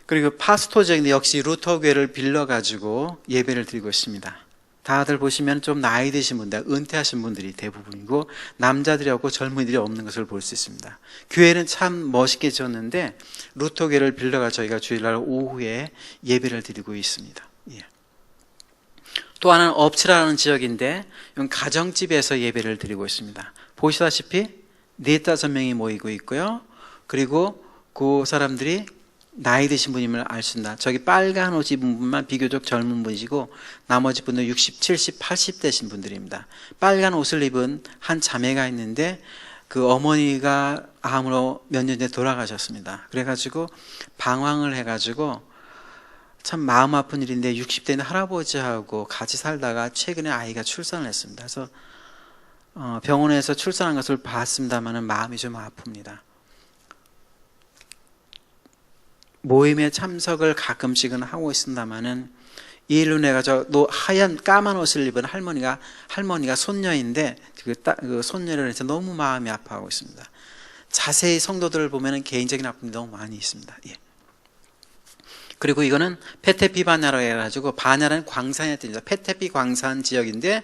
그리고 파스토 지역인데 역시 루터 교회를 빌려가지고 예배를 드리고 있습니다. 다들 보시면 좀 나이 드신 분들, 은퇴하신 분들이 대부분이고 남자들이하고 젊은이들이 없는 것을 볼 수 있습니다. 교회는 참 멋있게 지었는데 루터 교회를 빌려가 저희가 주일날 오후에 예배를 드리고 있습니다. 또 하나는 업치라는 지역인데 이건 가정집에서 예배를 드리고 있습니다. 보시다시피 4-5명이 모이고 있고요. 그리고 그 사람들이 나이 드신 분임을 알 수 있다. 저기 빨간 옷 입은 분만 비교적 젊은 분이시고 나머지 분들 60, 70, 80 되신 분들입니다. 빨간 옷을 입은 한 자매가 있는데 그 어머니가 암으로 몇 년 전에 돌아가셨습니다. 그래가지고 방황을 해가지고 참 마음 아픈 일인데 60대인 할아버지하고 같이 살다가 최근에 아이가 출산을 했습니다. 그래서 병원에서 출산한 것을 봤습니다만 마음이 좀 아픕니다. 모임에 참석을 가끔씩은 하고 있습니다만은 이 일로 내가 저 하얀 까만 옷을 입은 할머니가 손녀인데 그 손녀를 해서 너무 마음이 아파하고 있습니다. 자세히 성도들을 보면은 개인적인 아픔이 너무 많이 있습니다. 그리고 이거는 페테피 바냐라고 해가지고 바냐라는 광산이 뜻입니다. 페테피 광산 지역인데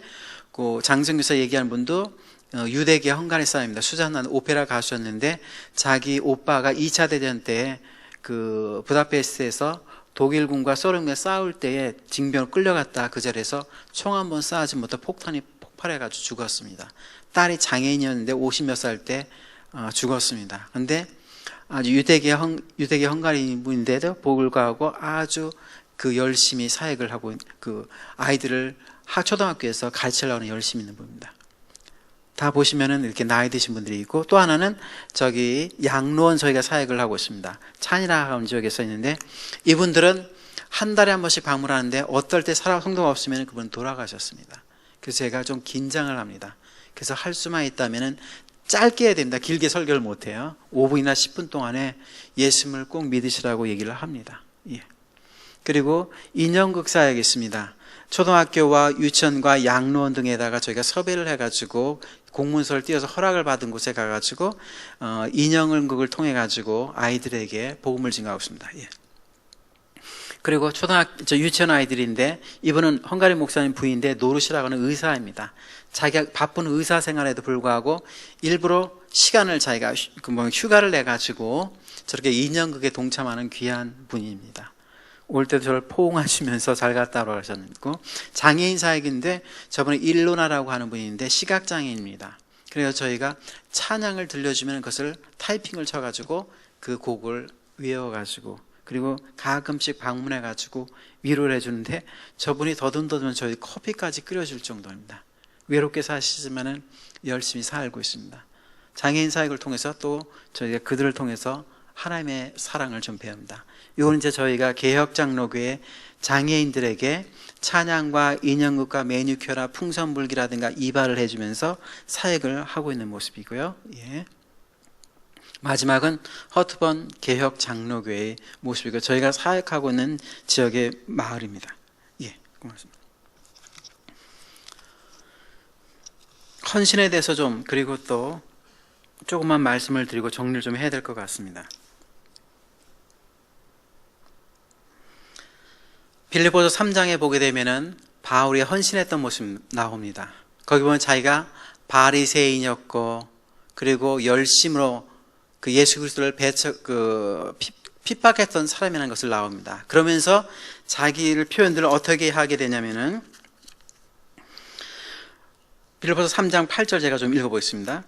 그 장승교사 얘기하는 분도 유대계 헝가리 사람입니다. 수잔한 오페라 가수였는데 자기 오빠가 2차 대전 때 그 부다페스트에서 독일군과 소련군과 싸울 때에 징병을 끌려갔다 그 자리에서 총 한 번 쏴지 못해 폭탄이 폭발해가지고 죽었습니다. 딸이 장애인이었는데 50몇 살 때 죽었습니다. 그런데 아주 유대계 헝가리 분인데도 불구하고 아주 그 열심히 사역을 하고 그 아이들을 초등학교에서 가르치려고 열심히 있는 분입니다. 다 보시면은 이렇게 나이 드신 분들이 있고, 또 하나는 저기 양로원 저희가 사역을 하고 있습니다. 찬이라 하는 지역에서 있는데 이분들은 한 달에 한 번씩 방문하는데 어떨 때 성도가 없으면 그분 돌아가셨습니다. 그래서 제가 좀 긴장을 합니다. 그래서 할 수만 있다면은 짧게 해야 됩니다. 길게 설교를 못해요. 5분이나 10분 동안에 예수님을 꼭 믿으시라고 얘기를 합니다. 그리고 인형극 사역이 있습니다. 초등학교와 유치원과 양로원 등에다가 저희가 섭외를 해가지고 공문서를 띄워서 허락을 받은 곳에 가가지고 인형극을 통해 가지고 아이들에게 복음을 증거하고 있습니다. 그리고 유치원 아이들인데 이분은 헝가리 목사님 부인인데 노르시라고 하는 의사입니다. 자기가 바쁜 의사 생활에도 불구하고 일부러 시간을 자기가 휴가를 내 가지고 저렇게 인형극에 동참하는 귀한 분입니다. 올 때도 저를 포옹하시면서 잘 갔다 오라고 하셨고, 장애인 사역인데 저분은 일로나라고 하는 분인데 시각장애인입니다. 그래서 저희가 찬양을 들려주면 그것을 타이핑을 쳐가지고 그 곡을 외워가지고 그리고 가끔씩 방문해가지고 위로를 해주는데 저분이 더듬더듬 저희 커피까지 끓여줄 정도입니다. 외롭게 사시지만은 열심히 살고 있습니다. 장애인 사역을 통해서 또 저희가 그들을 통해서 하나님의 사랑을 좀 배웁니다. 이건 이제 저희가 개혁장로교회 장애인들에게 찬양과 인형극과 매니큐어라 풍선불기라든가 이발을 해주면서 사역을 하고 있는 모습이고요. 마지막은 허트번 개혁장로교회의 모습이고 저희가 사역하고 있는 지역의 마을입니다. 고맙습니다. 헌신에 대해서 그리고 또 조금만 말씀을 드리고 정리를 좀 해야 될 것 같습니다. 빌립보서 3장에 보게 되면은 바울이 헌신했던 모습이 나옵니다. 거기 보면 자기가 바리새인이었고, 그리고 열심으로 그 예수 그리스도를 핍박했던 사람이라는 것을 나옵니다. 그러면서 자기를 표현들을 어떻게 하게 되냐면은 빌립보서 3장 8절 제가 좀 읽어보겠습니다.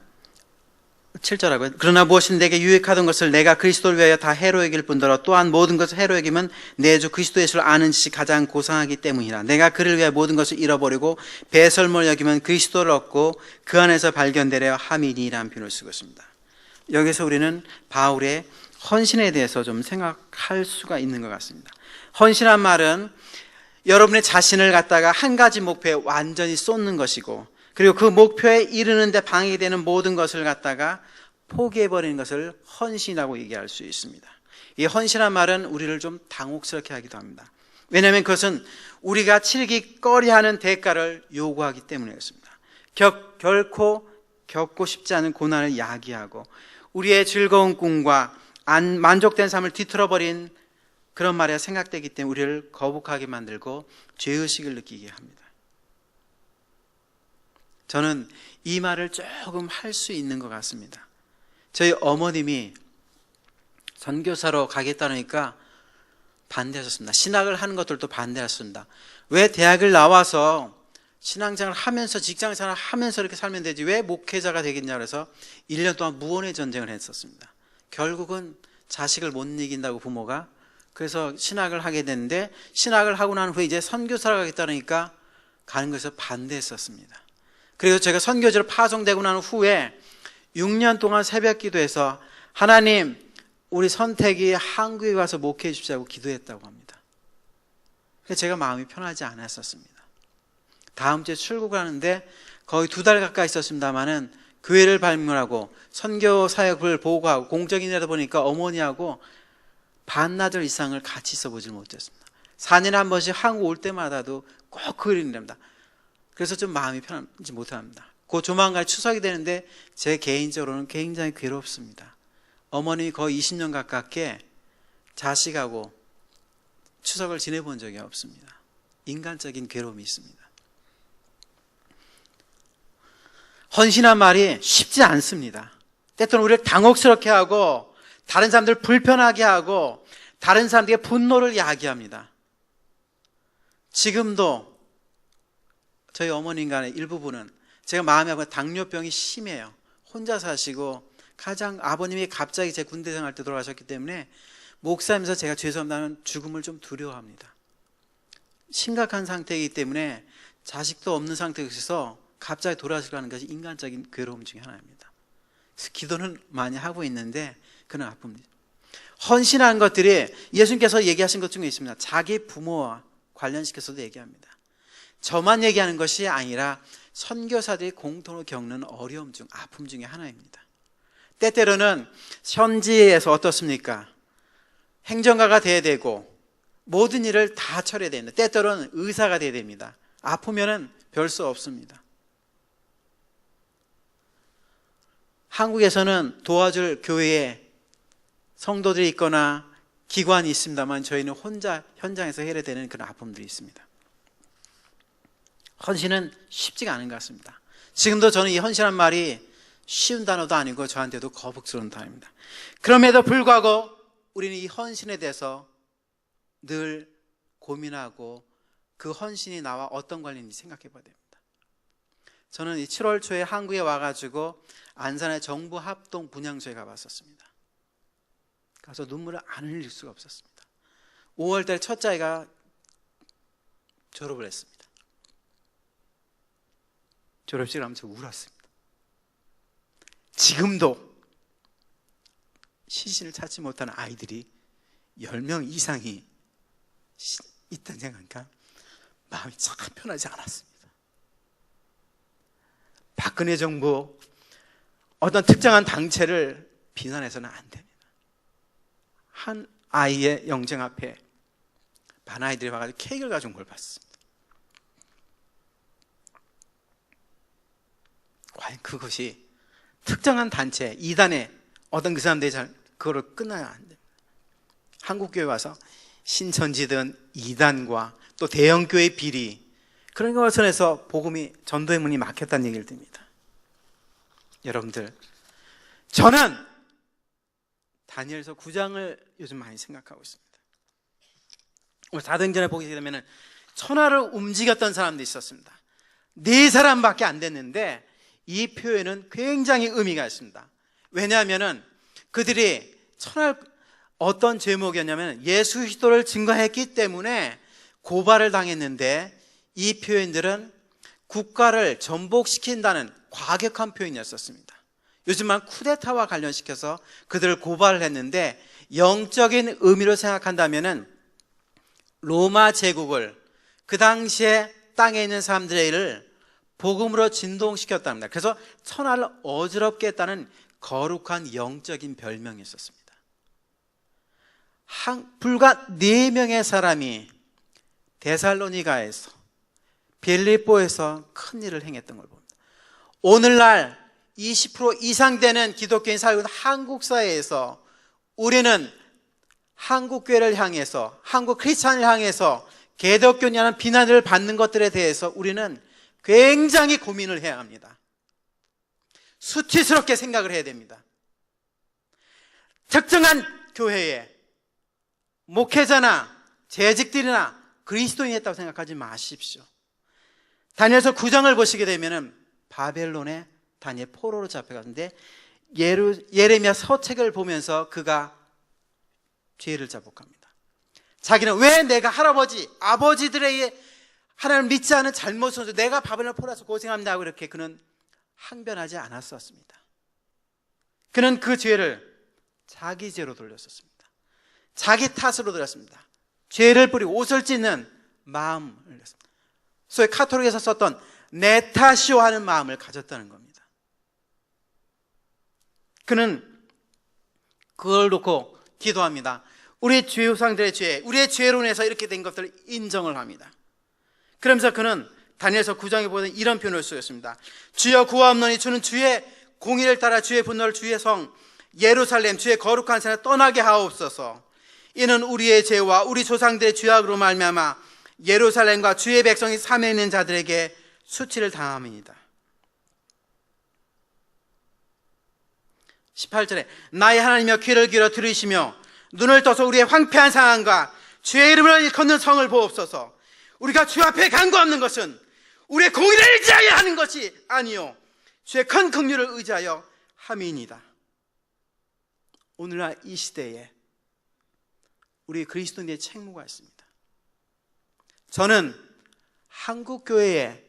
7절하고요. 그러나 무엇인 내게 유익하던 것을 내가 그리스도를 위하여 다 해로 여길 뿐더러 또한 모든 것을 해로 여기면 내 주 그리스도 예수를 아는 지식이 가장 고상하기 때문이라. 내가 그를 위하여 모든 것을 잃어버리고 배설물 여기면 그리스도를 얻고 그 안에서 발견되려 함이니라는 표현을 쓰고 있습니다. 여기서 우리는 바울의 헌신에 대해서 좀 생각할 수가 있는 것 같습니다. 헌신한 말은 여러분의 자신을 갖다가 한 가지 목표에 완전히 쏟는 것이고, 그리고 그 목표에 이르는데 방해가 되는 모든 것을 갖다가 포기해버리는 것을 헌신이라고 얘기할 수 있습니다. 이 헌신한 말은 우리를 좀 당혹스럽게 하기도 합니다. 왜냐하면 그것은 우리가 치르기 꺼려하는 대가를 요구하기 때문에 그렇습니다. 결코 겪고 싶지 않은 고난을 야기하고 우리의 즐거운 꿈과 만족된 삶을 뒤틀어버린 그런 말이 생각되기 때문에 우리를 거북하게 만들고 죄의식을 느끼게 합니다. 저는 이 말을 조금 할 수 있는 것 같습니다. 저희 어머님이 선교사로 가겠다니까 반대하셨습니다. 신학을 하는 것들도 반대하셨습니다. 왜 대학을 나와서 신앙생활을 하면서 직장생활을 하면서 이렇게 살면 되지 왜 목회자가 되겠냐 그래서 1년 동안 무언의 전쟁을 했었습니다. 결국은 자식을 못 이긴다고 부모가, 그래서 신학을 하게 됐는데 신학을 하고 난 후에 이제 선교사로 가겠다니까 가는 것에서 반대했었습니다. 그래서 제가 선교지로 파송되고 난 후에 6년 동안 새벽 기도해서 하나님 우리 선택이 한국에 가서 목회해 주십시오 기도했다고 합니다. 그래서 제가 마음이 편하지 않았었습니다. 다음 주에 출국을 하는데 거의 2달 가까이 있었습니다마는 교회를 방문하고 선교 사역을 보고하고 공적인 일하다 보니까 어머니하고 반나절 이상을 같이 있어보질 못했습니다. 4년에 한 번씩 한국 올 때마다도 꼭 그 일입니다. 그래서 좀 마음이 편하지 못합니다. 그 조만간 추석이 되는데 제 개인적으로는 굉장히 괴롭습니다. 어머님이 거의 20년 가깝게 자식하고 추석을 지내본 적이 없습니다. 인간적인 괴로움이 있습니다. 헌신한 말이 쉽지 않습니다. 때때로 우리를 당혹스럽게 하고 다른 사람들 불편하게 하고 다른 사람들에게 분노를 야기합니다. 지금도 저희 어머님 간의 일부분은 제가 마음이 아프고 당뇨병이 심해요. 혼자 사시고 아버님이 갑자기 제 군대 생활 때 돌아가셨기 때문에 목사면서 제가 죄송합니다는 죽음을 좀 두려워합니다. 심각한 상태이기 때문에 자식도 없는 상태에서 갑자기 돌아가시라는 것이 인간적인 괴로움 중에 하나입니다. 그래서 기도는 많이 하고 있는데 그는 아픕니다. 헌신한 것들이 예수님께서 얘기하신 것 중에 있습니다. 자기 부모와 관련시켜서도 얘기합니다. 저만 얘기하는 것이 아니라 선교사들이 공통으로 겪는 어려움 중 아픔 중에 하나입니다. 때때로는 현지에서 어떻습니까? 행정가가 돼야 되고 모든 일을 다 처리해야 됩니다. 때때로는 의사가 돼야 됩니다. 아프면은 별 수 없습니다. 한국에서는 도와줄 교회에 성도들이 있거나 기관이 있습니다만 저희는 혼자 현장에서 해야 되는 그런 아픔들이 있습니다. 헌신은 쉽지가 않은 것 같습니다. 지금도 저는 이 헌신한 말이 쉬운 단어도 아니고 저한테도 거북스러운 단어입니다. 그럼에도 불구하고 우리는 이 헌신에 대해서 늘 고민하고 그 헌신이 나와 어떤 관련인지 생각해 봐야 됩니다. 저는 이 7월 초에 한국에 와가지고 안산의 정부 합동 분향소에 가봤었습니다. 가서 눈물을 안 흘릴 수가 없었습니다. 5월달 첫째 아이가 졸업을 했습니다. 졸업식을 하면서 울었습니다. 지금도 시신을 찾지 못하는 아이들이 10명 이상이 있다는 생각하니까 마음이 참 편하지 않았습니다. 박근혜 정부 어떤 특정한 당체를 비난해서는 안 됩니다. 한 아이의 영정 앞에 반 아이들이 와가지고 케이크를 가져온 걸 봤습니다. 과연 그것이 특정한 단체, 이단의 어떤 그 사람들이 그거를 끊어야 안 됩니다. 한국교회 와서 신천지든 이단과 또 대형교회 비리, 그런 것을 해서 복음이, 전도의 문이 막혔다는 얘기를 듭니다. 여러분들, 저는 다니엘서 9장을 요즘 많이 생각하고 있습니다. 오늘 사도행전에 보게 되면 천하를 움직였던 사람도 있었습니다. 4사람밖에 안 됐는데 이 표현은 굉장히 의미가 있습니다. 왜냐하면 그들이 천하를, 어떤 제목이었냐면 예수 그리스도를 증거했기 때문에 고발을 당했는데, 이 표현들은 국가를 전복시킨다는 과격한 표현이었습니다. 요즘은 쿠데타와 관련시켜서 그들을 고발을 했는데, 영적인 의미로 생각한다면 로마 제국을, 그 당시에 땅에 있는 사람들을 복음으로 진동시켰답니다. 그래서 천하를 어지럽게 했다는 거룩한 영적인 별명이 있었습니다. 불과 4명의 사람이 데살로니가에서, 빌립보에서 큰 일을 행했던 걸 봅니다. 오늘날 20% 이상 되는 기독교인 살고 있는 한국 사회에서 우리는 한국 교회를 향해서, 한국 크리스찬을 향해서 개독교냐는 비난을 받는 것들에 대해서 우리는 굉장히 고민을 해야 합니다. 수치스럽게 생각을 해야 됩니다. 특정한 교회에 목회자나 재직들이나 그리스도인이 했다고 생각하지 마십시오. 다니엘서 9장을 보시게 되면 바벨론에 다니엘 포로로 잡혀갔는데, 예레미야 서책을 보면서 그가 죄를 자복합니다. 자기는 왜 내가 아버지들의 하나님을 믿지 않은 잘못을 내가 바벨론 포로라서 고생합니다 하고 이렇게 그는 항변하지 않았었습니다. 그는 그 죄를 자기 죄로 돌렸었습니다. 자기 탓으로 돌렸습니다. 죄를 뿌리고 옷을 찢는 마음을 냈습니다. 소위 카톨릭에서 썼던 내 탓이오 하는 마음을 가졌다는 겁니다. 그는 그걸 놓고 기도합니다. 우리 조상들의 죄, 우리의 죄로 인해서 이렇게 된 것들을 인정을 합니다. 그러면서 그는 다니엘서 9장에 보면 이런 표현을 쓰였습니다. 주여 구하옵노니 주는 주의 공의를 따라 주의 분노를 주의 성 예루살렘 주의 거룩한 산에 떠나게 하옵소서. 이는 우리의 죄와 우리 조상들의 죄악으로 말미암아 예루살렘과 주의 백성이 삼에 있는 자들에게 수치를 당함이니이다. 18절에 나의 하나님이여 귀를 기울여 들으시며 눈을 떠서 우리의 황폐한 상황과 주의 이름을 일컫는 성을 보옵소서. 우리가 주 앞에 간구하는 것은 우리의 공의를 의지하여 하는 것이 아니요 주의 큰 긍휼을 의지하여 함이니이다. 오늘날 이 시대에 우리 그리스도인의 책무가 있습니다. 저는 한국교회의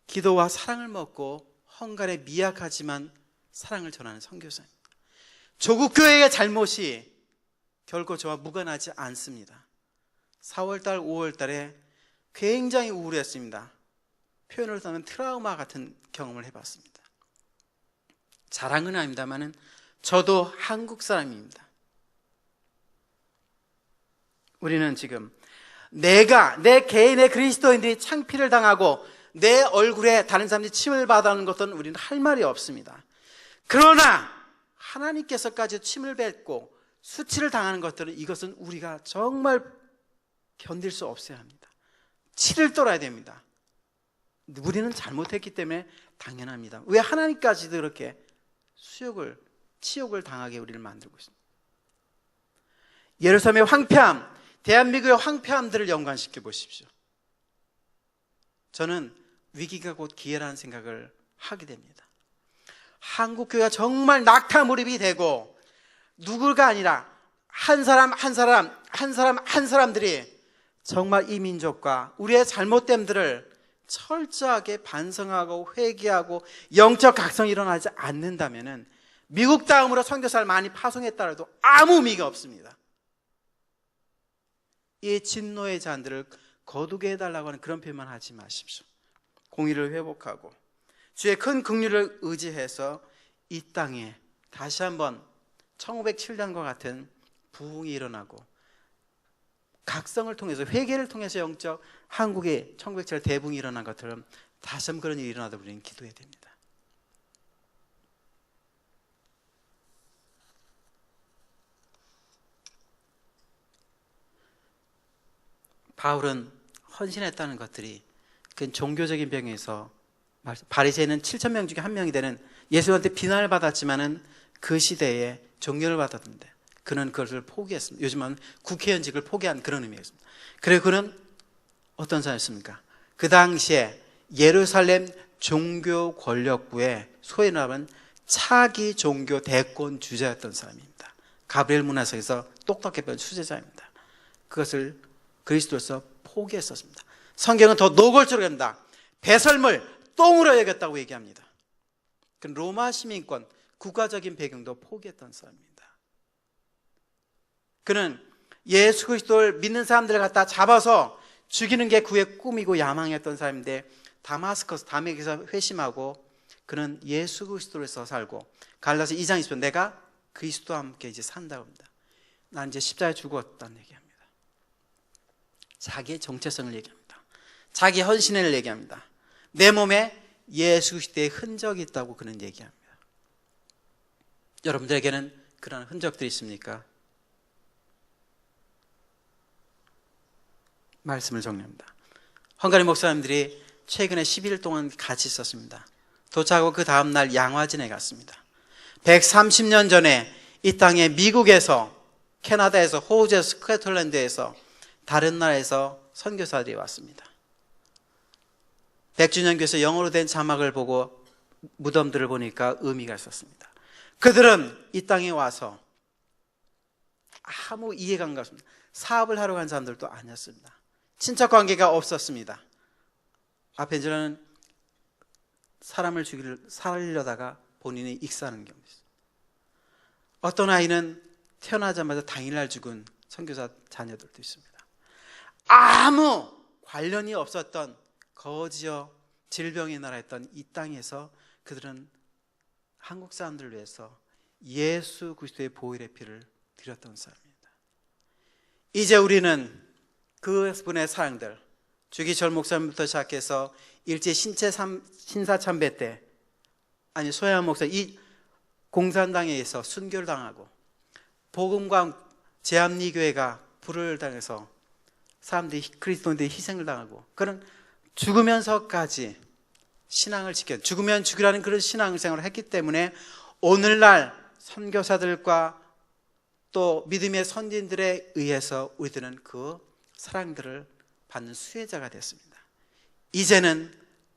기도와 사랑을 먹고 헝갈에 미약하지만 사랑을 전하는 선교사입니다. 조국교회의 잘못이 결코 저와 무관하지 않습니다. 4월달, 5월달에 굉장히 우울했습니다. 표현을 쓰면 트라우마 같은 경험을 해봤습니다. 자랑은 아닙니다만 저도 한국 사람입니다. 우리는 지금 내 개인의 그리스도인들이 창피를 당하고 내 얼굴에 다른 사람들이 침을 받아하는 것은 우리는 할 말이 없습니다. 그러나 하나님께서까지 침을 뱉고 수치를 당하는 것들은, 이것은 우리가 정말 견딜 수 없어야 합니다. 치를 떨어야 됩니다. 우리는 잘못했기 때문에 당연합니다. 왜 하나님까지도 그렇게 치욕을 당하게 우리를 만들고 있습니다. 예루살렘의 황폐함, 대한민국의 황폐함들을 연관시켜 보십시오. 저는 위기가 곧 기회라는 생각을 하게 됩니다. 한국교회가 정말 낙타무립이 되고 누구가 아니라 한 사람들이 정말 이 민족과 우리의 잘못됨들을 철저하게 반성하고 회개하고 영적 각성이 일어나지 않는다면 미국 다음으로 선교사를 많이 파송했다 해도 아무 의미가 없습니다. 이 진노의 잔들을 거두게 해달라고 하는 그런 표현만 하지 마십시오. 공의를 회복하고 주의 큰 긍휼을 의지해서 이 땅에 다시 한번 1907년과 같은 부흥이 일어나고 각성을 통해서, 회개를 통해서 영적 한국의 1907년 대붕이 일어난 것처럼 다시 한번 그런 일이 일어나도 우리는 기도해야 됩니다. 바울은 헌신했다는 것들이 그 종교적인 병에서 바리새인은 7천 명 중에 한 명이 되는 예수한테 비난을 받았지만은 그 시대에 존경을 받았는데 그는 그것을 포기했습니다. 요즘은 국회의원직을 포기한 그런 의미였습니다. 그리고 그는 어떤 사람이었습니까? 그 당시에 예루살렘 종교 권력부의 소위 말하면 차기 종교 대권 주자였던 사람입니다. 가브리엘 문화석에서 똑똑히 배운 수제자입니다. 그것을 그리스도로서 포기했었습니다. 성경은 더 노골적으로 합니다. 배설물 똥으로 여겼다고 얘기합니다. 그 로마 시민권 국가적인 배경도 포기했던 사람입니다. 그는 예수 그리스도를 믿는 사람들을 갖다 잡아서 죽이는 게 그의 꿈이고 야망이었던 사람인데 다마스커스 담에게서 회심하고 그는 예수 그리스도로서 살고 갈라서 2장 20절 내가 그리스도와 함께 이제 산다고 합니다. 난 이제 십자가에 죽었다는 얘기합니다. 자기의 정체성을 얘기합니다. 자기 헌신을 얘기합니다. 내 몸에 예수 그리스도의 흔적이 있다고 그는 얘기합니다. 여러분들에게는 그런 흔적들이 있습니까? 말씀을 정리합니다. 헝가리 목사님들이 최근에 10일 동안 같이 있었습니다. 도착하고 그 다음날 양화진에 갔습니다. 130년 전에 이 땅에 미국에서, 캐나다에서, 호주에서, 스코틀랜드에서 다른 나라에서 선교사들이 왔습니다. 백주년교에서 영어로 된 자막을 보고 무덤들을 보니까 의미가 있었습니다. 그들은 이 땅에 와서 아무 이해관계가 없습니다. 사업을 하러 간 사람들도 아니었습니다. 친척 관계가 없었습니다. 앞에 저는 사람을 살리려다가 본인이 익사하는 경우 있습니다. 어떤 아이는 태어나자마자 당일날 죽은 선교사 자녀들도 있습니다. 아무 관련이 없었던 거지여 질병의 나라였던 이 땅에서 그들은 한국 사람들을 위해서 예수 그리스도의 보혈의 피를 드렸던 사람입니다. 이제 우리는 그분의 사랑들, 주기철 목사님부터 시작해서 일제 신사참배 때, 아니 소양 목사 이 공산당에 의해서 순교를 당하고 복음과 제암리교회가 불을 당해서 사람들이 그리스도인들이 희생을 당하고 그런 죽으면서까지 신앙을 지켜 죽으면 죽으라는 그런 신앙생활을 했기 때문에 오늘날 선교사들과 또 믿음의 선진들에 의해서 우리들은 그 사랑들을 받는 수혜자가 됐습니다. 이제는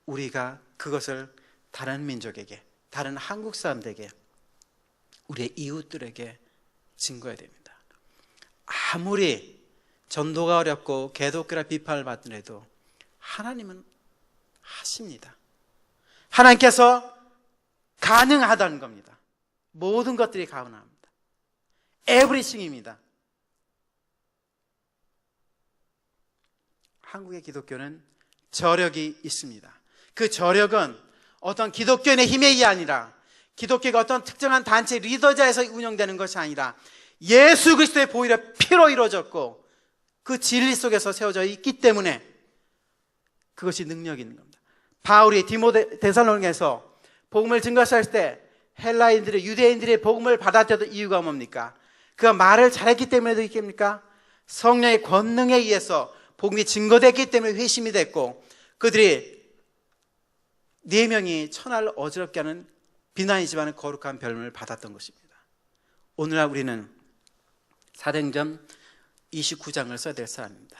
우리가 그것을 다른 민족에게, 다른 한국 사람들에게, 우리의 이웃들에게 증거해야 됩니다. 아무리 전도가 어렵고 개독교라 비판을 받더라도 하나님은 하십니다. 하나님께서 가능하다는 겁니다. 모든 것들이 가능합니다. 에브리싱입니다. 한국의 기독교는 저력이 있습니다. 그 저력은 어떤 기독교인의 힘이 아니라 기독교가 어떤 특정한 단체 리더자에서 운영되는 것이 아니라 예수 그리스도의 보혈의 피로 이루어졌고 그 진리 속에서 세워져 있기 때문에 그것이 능력이 있는 겁니다. 바울이 데살로니가에서 복음을 증거했을 때 헬라인들의 유대인들의 복음을 받아들였던 이유가 뭡니까? 그가 말을 잘했기 때문에도 있겠습니까? 성령의 권능에 의해서 복음이 증거됐기 때문에 회심이 됐고 그들이 4명이 천하를 어지럽게 하는 비난이지만 거룩한 별명을 받았던 것입니다. 오늘날 우리는 사도행전 29장을 써야 될 사람입니다.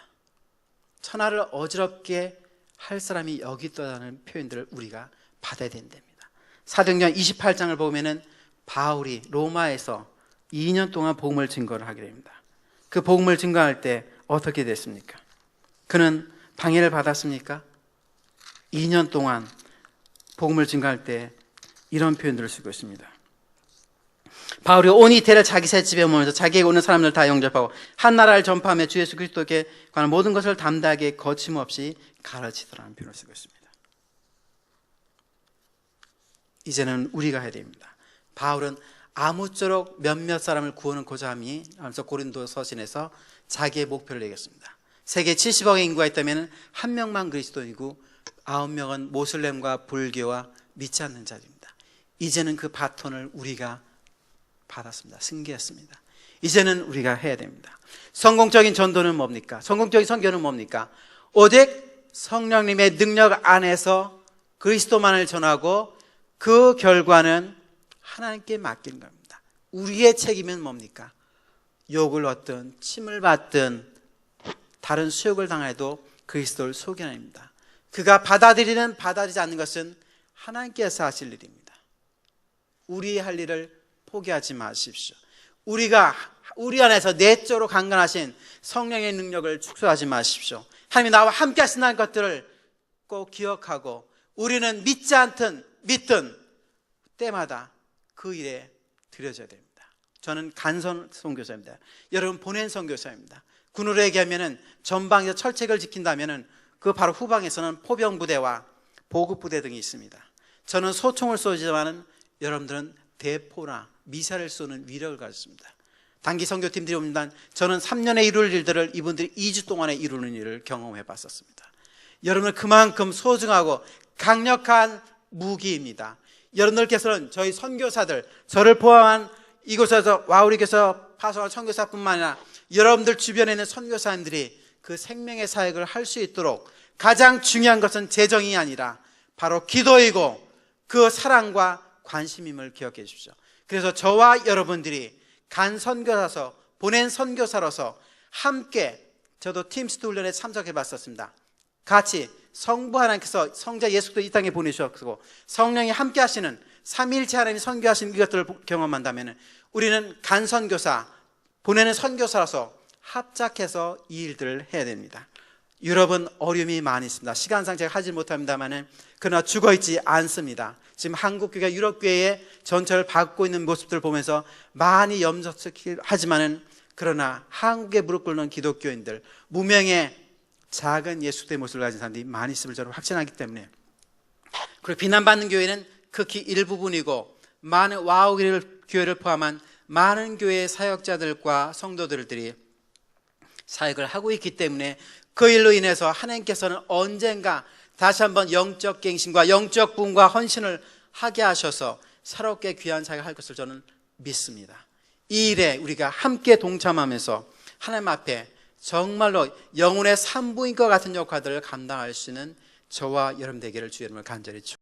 천하를 어지럽게 할 사람이 여기 있다는 표현들을 우리가 받아야 된답니다. 사도행전 28장을 보면은 바울이 로마에서 2년 동안 복음을 증거를 하게 됩니다. 그 복음을 증거할 때 어떻게 됐습니까? 그는 방해를 받았습니까? 2년 동안 복음을 증거할 때 이런 표현들을 쓰고 있습니다. 바울이 온 이태를 자기 새 집에 모으면서 자기에게 오는 사람들 다 영접하고 한 나라를 전파하며 주 예수 그리스도께 관한 모든 것을 담대하게 거침없이 가르치더라는 표현을 쓰고 있습니다. 이제는 우리가 해야 됩니다. 바울은 아무쪼록 몇몇 사람을 구원하고자 함이 하면서 고린도 서신에서 자기의 목표를 내겠습니다. 세계 70억의 인구가 있다면 한 명만 그리스도인이고 9명은 모슬렘과 불교와 믿지 않는 자들입니다. 이제는 그 바톤을 우리가 받았습니다. 승계했습니다. 이제는 우리가 해야 됩니다. 성공적인 전도는 뭡니까? 성공적인 선교는 뭡니까? 오직 성령님의 능력 안에서 그리스도만을 전하고 그 결과는 하나님께 맡기는 겁니다. 우리의 책임은 뭡니까? 욕을 얻든 침을 받든 다른 수욕을 당해도 그리스도를 소개합니다. 그가 받아들이는 받아들이지 않는 것은 하나님께서 하실 일입니다. 우리 할 일을 포기하지 마십시오. 우리 안에서 내적으로 강건하신 성령의 능력을 축소하지 마십시오. 하나님이 나와 함께 하신다는 것들을 꼭 기억하고 우리는 믿든 때마다 그 일에 들여져야 됩니다. 저는 간선 선교사입니다. 여러분 보낸 선교사입니다. 군으로 얘기하면은 전방에서 철책을 지킨다면은 그 바로 후방에서는 포병부대와 보급부대 등이 있습니다. 저는 소총을 쏘지만은 여러분들은 대포나 미사를 쏘는 위력을 가졌습니다. 단기 선교팀들이 옵니다. 저는 3년에 이룰 일들을 이분들이 2주 동안에 이루는 일을 경험해 봤었습니다. 여러분은 그만큼 소중하고 강력한 무기입니다. 여러분들께서는 저희 선교사들, 저를 포함한 이곳에서 와우리교에서 파송한 선교사뿐만 아니라 여러분들 주변에 있는 선교사님들이 그 생명의 사역을 할 수 있도록 가장 중요한 것은 재정이 아니라 바로 기도이고 그 사랑과 관심임을 기억해 주십시오. 그래서 저와 여러분들이 간 선교사서 보낸 선교사로서 함께 저도 팀스트 훈련에 참석해 봤었습니다. 같이 성부 하나님께서 성자 예수도 이 땅에 보내주셨고 성령이 함께 하시는 삼위일체 하나님이 선교하시는 이것들을 경험한다면 우리는 간 선교사, 보내는 선교사로서 합작해서 이 일들을 해야 됩니다. 유럽은 어려움이 많이 있습니다. 시간상 제가 하지 못합니다만 그러나 죽어있지 않습니다. 지금 한국교회가 유럽교회의 전철을 받고 있는 모습들을 보면서 많이 염려하지만은 그러나 한국에 무릎 꿇는 기독교인들, 무명의 작은 예수의 모습을 가진 사람들이 많이 있음을 저는 확신하기 때문에, 그리고 비난받는 교회는 극히 일부분이고 많은 와우 교회를 포함한 많은 교회의 사역자들과 성도들이 사역을 하고 있기 때문에 그 일로 인해서 하나님께서는 언젠가 다시 한번 영적 갱신과 영적 부흥과 헌신을 하게 하셔서 새롭게 귀한 사역을 할 것을 저는 믿습니다. 이 일에 우리가 함께 동참하면서 하나님 앞에 정말로 영혼의 산부인과 같은 역할들을 감당할 수 있는 저와 여러분 되기를 주의 이름으로 간절히 축원합니다.